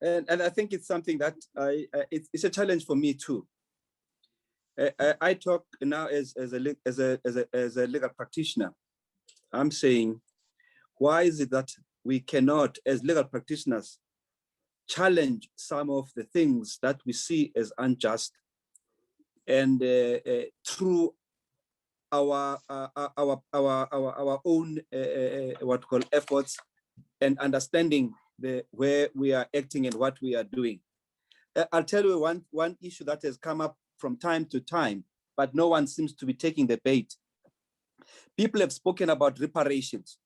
And I think it's something that it's a challenge for me too. I talk now as a legal practitioner. I'm saying, why is it that we cannot, as legal practitioners, challenge some of the things that we see as unjust, and through our own what we call efforts and understanding where we are acting and what we are doing. I'll tell you one issue that has come up from time to time, but no one seems to be taking the bait. People have spoken about reparations.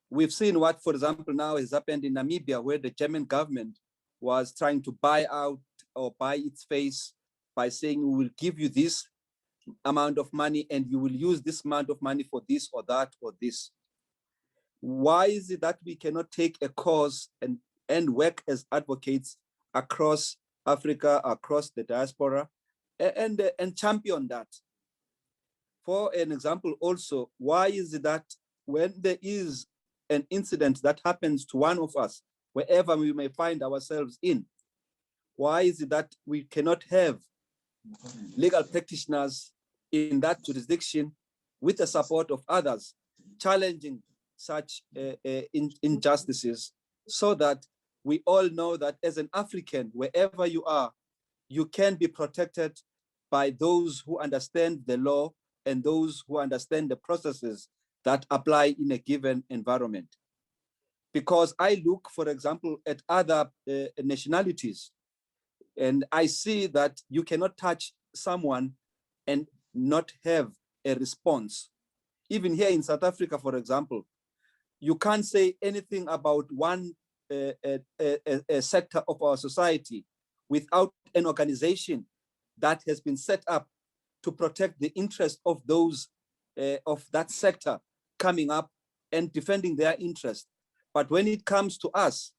We've seen what, for example, now has happened in Namibia, where the German government was trying to buy out or buy its face by saying, we will give you this amount of money and you will use this amount of money for this or that or this. Why is it that we cannot take a cause and work as advocates across Africa, across the diaspora, and champion that? For an example also, why is it that when there is an incident that happens to one of us, wherever we may find ourselves in, why is it that we cannot have legal practitioners in that jurisdiction with the support of others challenging such injustices, so that we all know that as an African, wherever you are, you can be protected by those who understand the law and those who understand the processes that apply in a given environment. Because I look, for example, at other nationalities, and I see that you cannot touch someone and not have a response. Even here in South Africa, for example, you can't say anything about one sector of our society without an organization that has been set up to protect the interest of those of that sector coming up and defending their interest. But when it comes to us,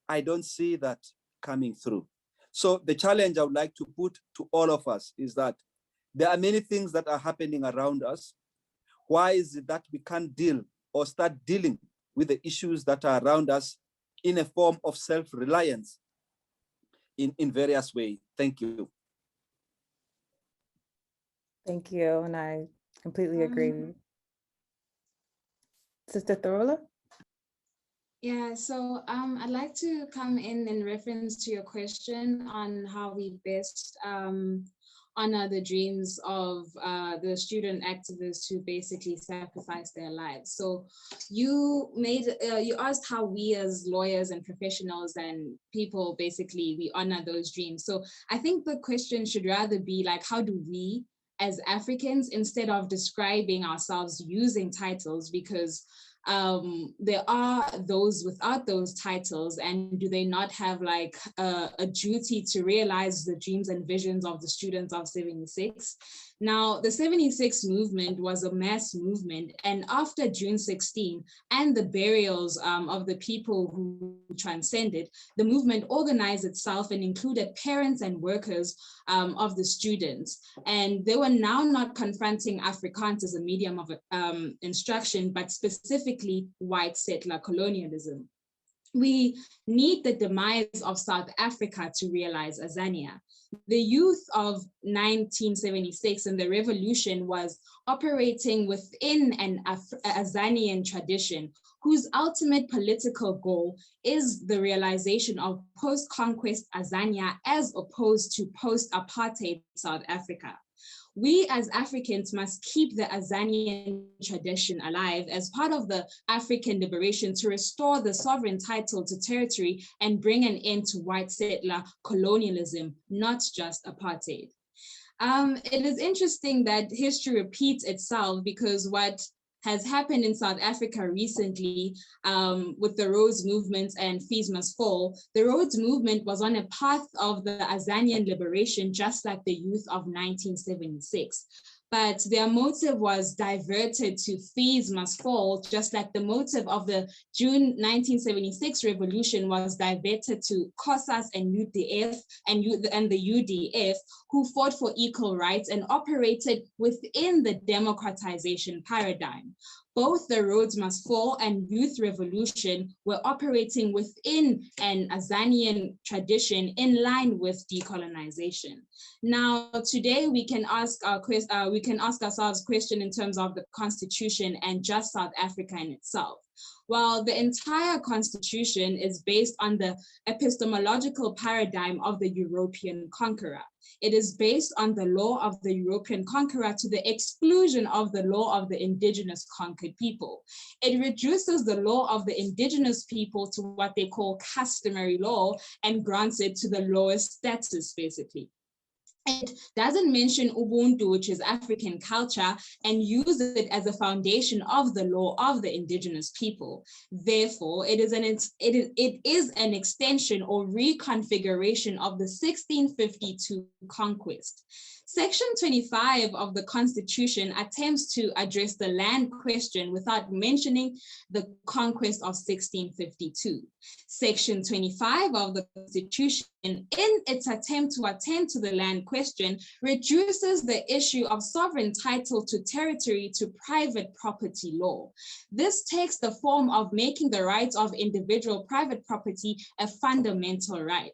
I don't see that coming through. So the challenge I would like to put to all of us is that there are many things that are happening around us. Why is it that we can't deal or start dealing with the issues that are around us in a form of self-reliance in various ways? Thank you. Thank you, and I completely agree. Sister Thorola? Yeah, so I'd like to come in reference to your question on how we best honor the dreams of the student activists who basically sacrificed their lives. So you asked how we as lawyers and professionals and people basically we honor those dreams. So I think the question should rather be like, how do we as Africans, instead of describing ourselves using titles, because there are those without those titles, and do they not have like a duty to realize the dreams and visions of the students of 76? Now, the 76 movement was a mass movement, and after June 16 and the burials of the people who transcended, the movement organized itself and included parents and workers of the students. And they were now not confronting Afrikaans as a medium of instruction, but specifically white settler colonialism. We need the demise of South Africa to realize Azania. The youth of 1976 and the revolution was operating within an Azanian tradition whose ultimate political goal is the realization of post-conquest Azania as opposed to post-apartheid South Africa. We as Africans must keep the Azanian tradition alive as part of the African liberation to restore the sovereign title to territory and bring an end to white settler colonialism, not just apartheid. It is interesting that history repeats itself, because what has happened in South Africa recently with the Rhodes movement and Fees Must Fall, the Rhodes movement was on a path of the Azanian liberation, just like the youth of 1976. But their motive was diverted to Fees Must Fall, just like the motive of the June 1976 revolution was diverted to COSAS and UDF and the UDF, who fought for equal rights and operated within the democratization paradigm. Both the Rhodes Must Fall and Youth Revolution were operating within an Azanian tradition in line with decolonization. Now, today we can ask ourselves question in terms of the Constitution and just South Africa in itself. While the entire Constitution is based on the epistemological paradigm of the European conqueror, it is based on the law of the European conqueror to the exclusion of the law of the indigenous conquered people. It reduces the law of the indigenous people to what they call customary law and grants it to the lowest status, basically. It doesn't mention Ubuntu, which is African culture, and uses it as a foundation of the law of the indigenous people. Therefore, it is an extension or reconfiguration of the 1652 conquest. Section 25 of the Constitution attempts to address the land question without mentioning the conquest of 1652. Section 25 of the Constitution, in its attempt to attend to the land question, reduces the issue of sovereign title to territory to private property law. This takes the form of making the rights of individual private property a fundamental right.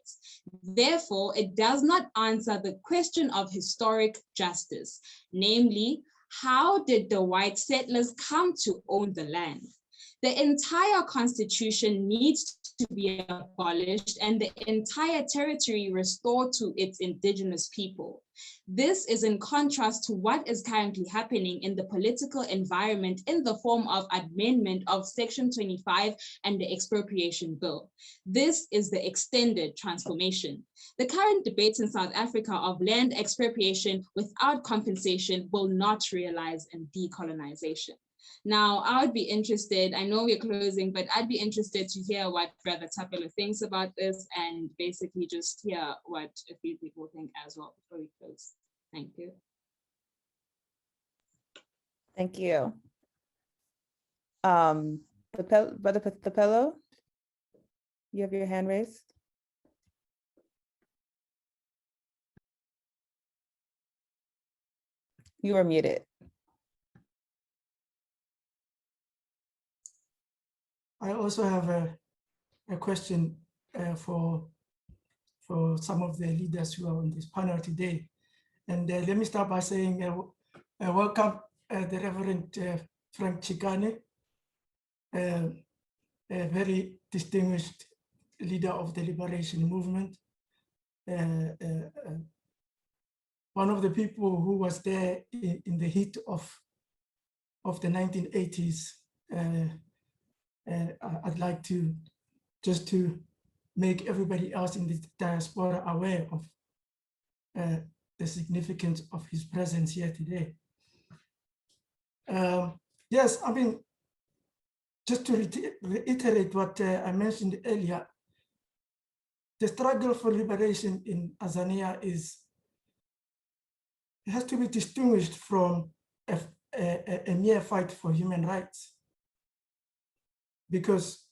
Therefore, it does not answer the question of historic justice, namely, how did the white settlers come to own the land? The entire constitution needs to be abolished and the entire territory restored to its indigenous people. This is in contrast to what is currently happening in the political environment in the form of amendment of Section 25 and the expropriation bill. This is the extended transformation. The current debate in South Africa of land expropriation without compensation will not realize in decolonization. Now, I would be interested, I know we're closing, but I'd be interested to hear what Brother Thapelo thinks about this and basically just hear what a few people think as well before we close. Thank you. Thank you. Brother Thapelo, you have your hand raised. You are muted. I also have a question for some of the leaders who are on this panel today. And let me start by saying welcome the Reverend Frank Chikane, a very distinguished leader of the liberation movement. One of the people who was there in the heat of the 1980s. I'd like to just to make everybody else in the diaspora aware of the significance of his presence here today. Yes, I mean, just to reiterate what I mentioned earlier, the struggle for liberation in Tanzania it has to be distinguished from a mere fight for human rights. Because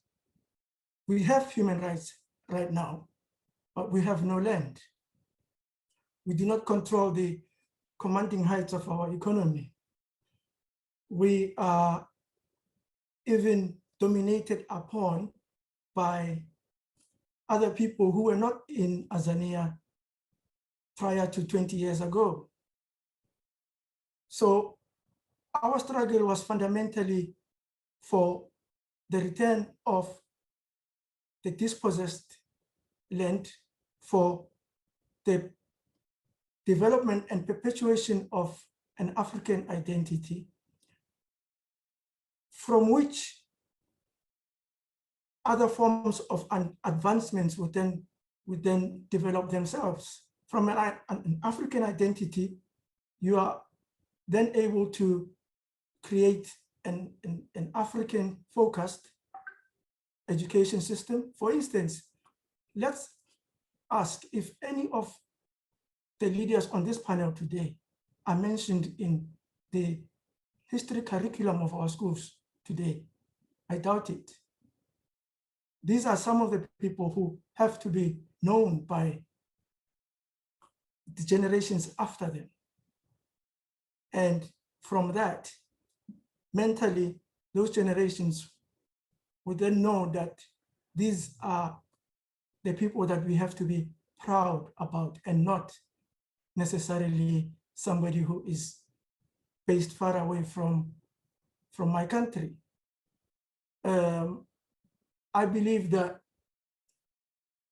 we have human rights right now, but we have no land. We do not control the commanding heights of our economy. We are even dominated upon by other people who were not in Tanzania prior to 20 years ago. So our struggle was fundamentally for the return of the dispossessed land, for the development and perpetuation of an African identity, from which other forms of advancements would then develop themselves. From an African identity, you are then able to create an African-focused education system. For instance, let's ask if any of the leaders on this panel today are mentioned in the history curriculum of our schools today. I doubt it. These are some of the people who have to be known by the generations after them. And from that, mentally, those generations would then know that these are the people that we have to be proud about, and not necessarily somebody who is based far away from my country. I believe that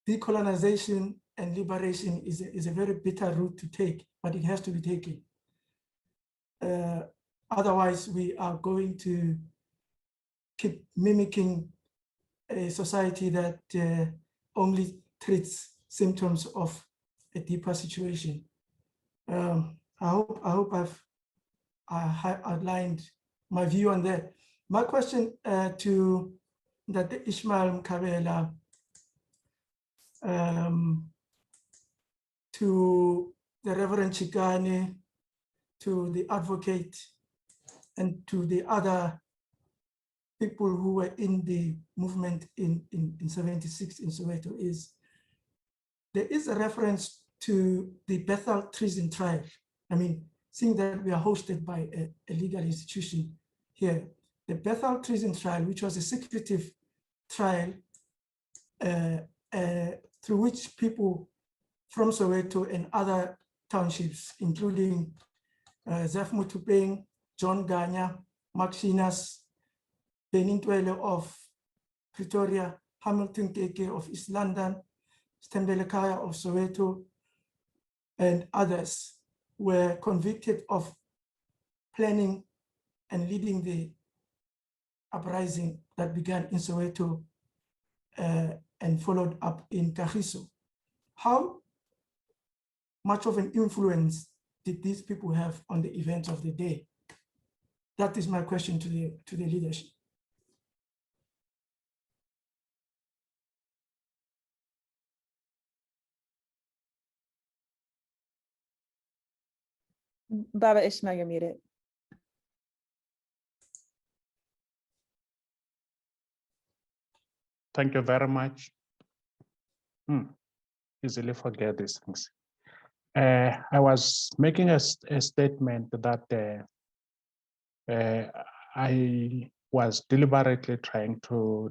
decolonization and liberation is a very bitter route to take, but it has to be taken. Otherwise, we are going to keep mimicking a society that only treats symptoms of a deeper situation. I hope I've outlined my view on that. My question to Dr. Ishmael Mkabela, to the Reverend Chikane, to the advocate, and to the other people who were in the movement in 76 in Soweto, is there is a reference to the Bethel treason trial. I mean, seeing that we are hosted by a legal institution here, the Bethel treason trial, which was a secretive trial through which people from Soweto and other townships, including Zef Mutupeng, John Ganya, Maxinas, Benintwele of Pretoria, Hamilton Keke of East London, Stembele Kaya of Soweto, and others were convicted of planning and leading the uprising that began in Soweto and followed up in Kagiso. How much of an influence did these people have on the events of the day? That is my question to the leadership. Baba Ishmael, you're muted. Thank you very much. Easily forget these things. I was making a statement that I was deliberately trying to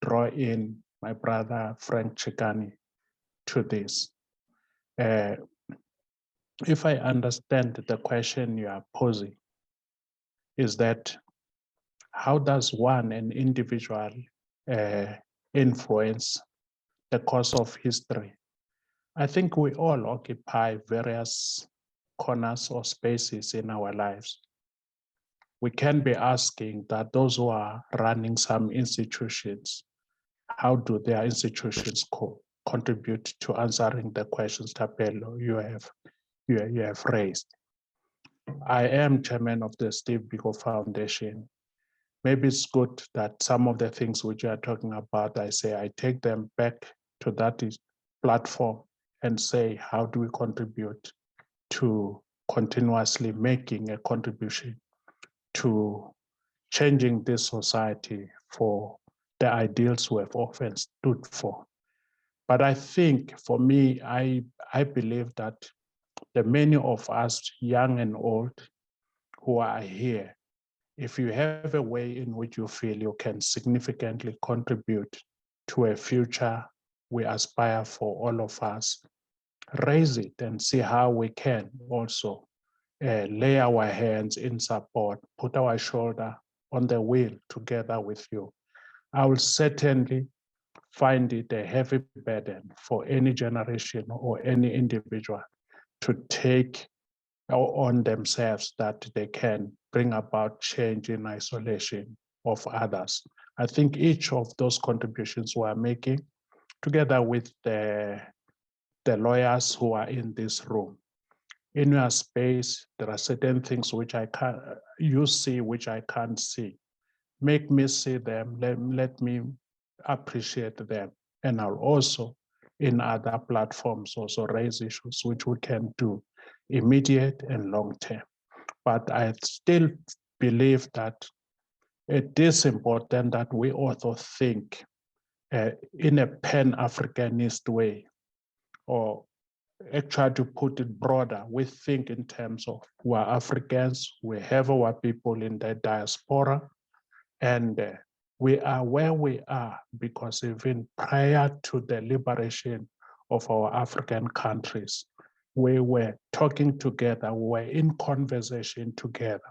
draw in my brother Frank Chikani to this. If I understand the question you are posing, is that how does an individual influence the course of history? I think we all occupy various corners or spaces in our lives. We can be asking that those who are running some institutions, how do their institutions contribute to answering the questions, Tapelo, you have raised? I am chairman of the Steve Biko Foundation. Maybe it's good that some of the things which you are talking about, I say, I take them back to that platform and say, how do we contribute to continuously making a contribution to changing this society for the ideals we have often stood for? But I think for me, I believe that the many of us, young and old, who are here, if you have a way in which you feel you can significantly contribute to a future we aspire for all of us, raise it and see how we can also lay our hands in support, put our shoulder on the wheel together with you. I will certainly find it a heavy burden for any generation or any individual to take on themselves that they can bring about change in isolation of others. I think each of those contributions we are making, together with the lawyers who are in this room, in your space, there are certain things which you see, which I can't see. Make me see them, let me appreciate them. And I'll also, in other platforms, also raise issues which we can do immediate and long term. But I still believe that it is important that we also think in a Pan-Africanist way, or actually to put it broader, we think in terms of we're Africans, we have our people in the diaspora, and we are where we are because even prior to the liberation of our African countries, we were talking together, we were in conversation together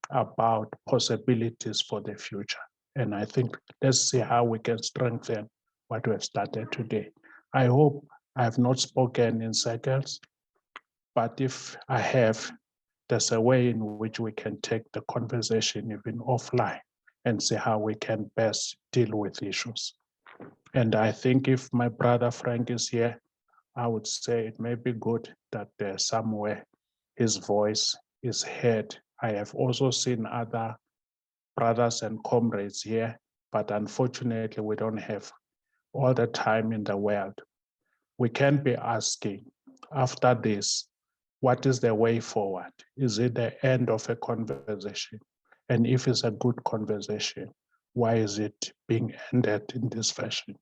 about possibilities for the future. And I think let's see how we can strengthen what we have started today. I hope I have not spoken in circles, but if I have, there's a way in which we can take the conversation even offline and see how we can best deal with issues. And I think if my brother Frank is here, I would say it may be good that somewhere his voice is heard. I have also seen other brothers and comrades here, but unfortunately we don't have all the time in the world. We can be asking after this, what is the way forward? Is it the end of a conversation? And if it's a good conversation, why is it being ended in this fashion?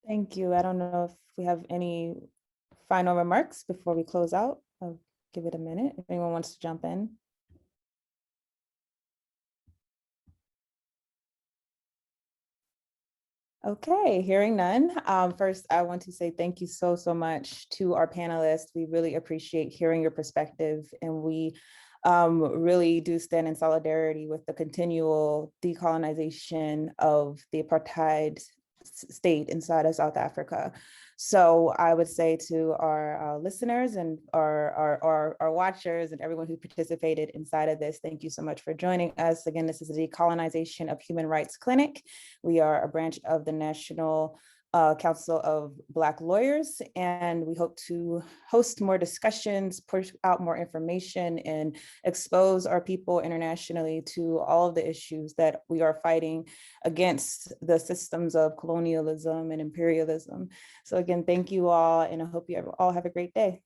Thank you. I don't know if we have any final remarks before we close out. I'll give it a minute if anyone wants to jump in. Okay, hearing none. First, I want to say thank you so much to our panelists. We really appreciate hearing your perspective, and we really do stand in solidarity with the continual decolonization of the apartheid state inside of South Africa. So I would say to our listeners and our watchers and everyone who participated inside of this, thank you so much for joining us. Again, this is the Decolonization of Human Rights Clinic. We are a branch of the National Council of Black Lawyers, and we hope to host more discussions, push out more information, and expose our people internationally to all of the issues that we are fighting against the systems of colonialism and imperialism. So again, thank you all, and I hope you all have a great day.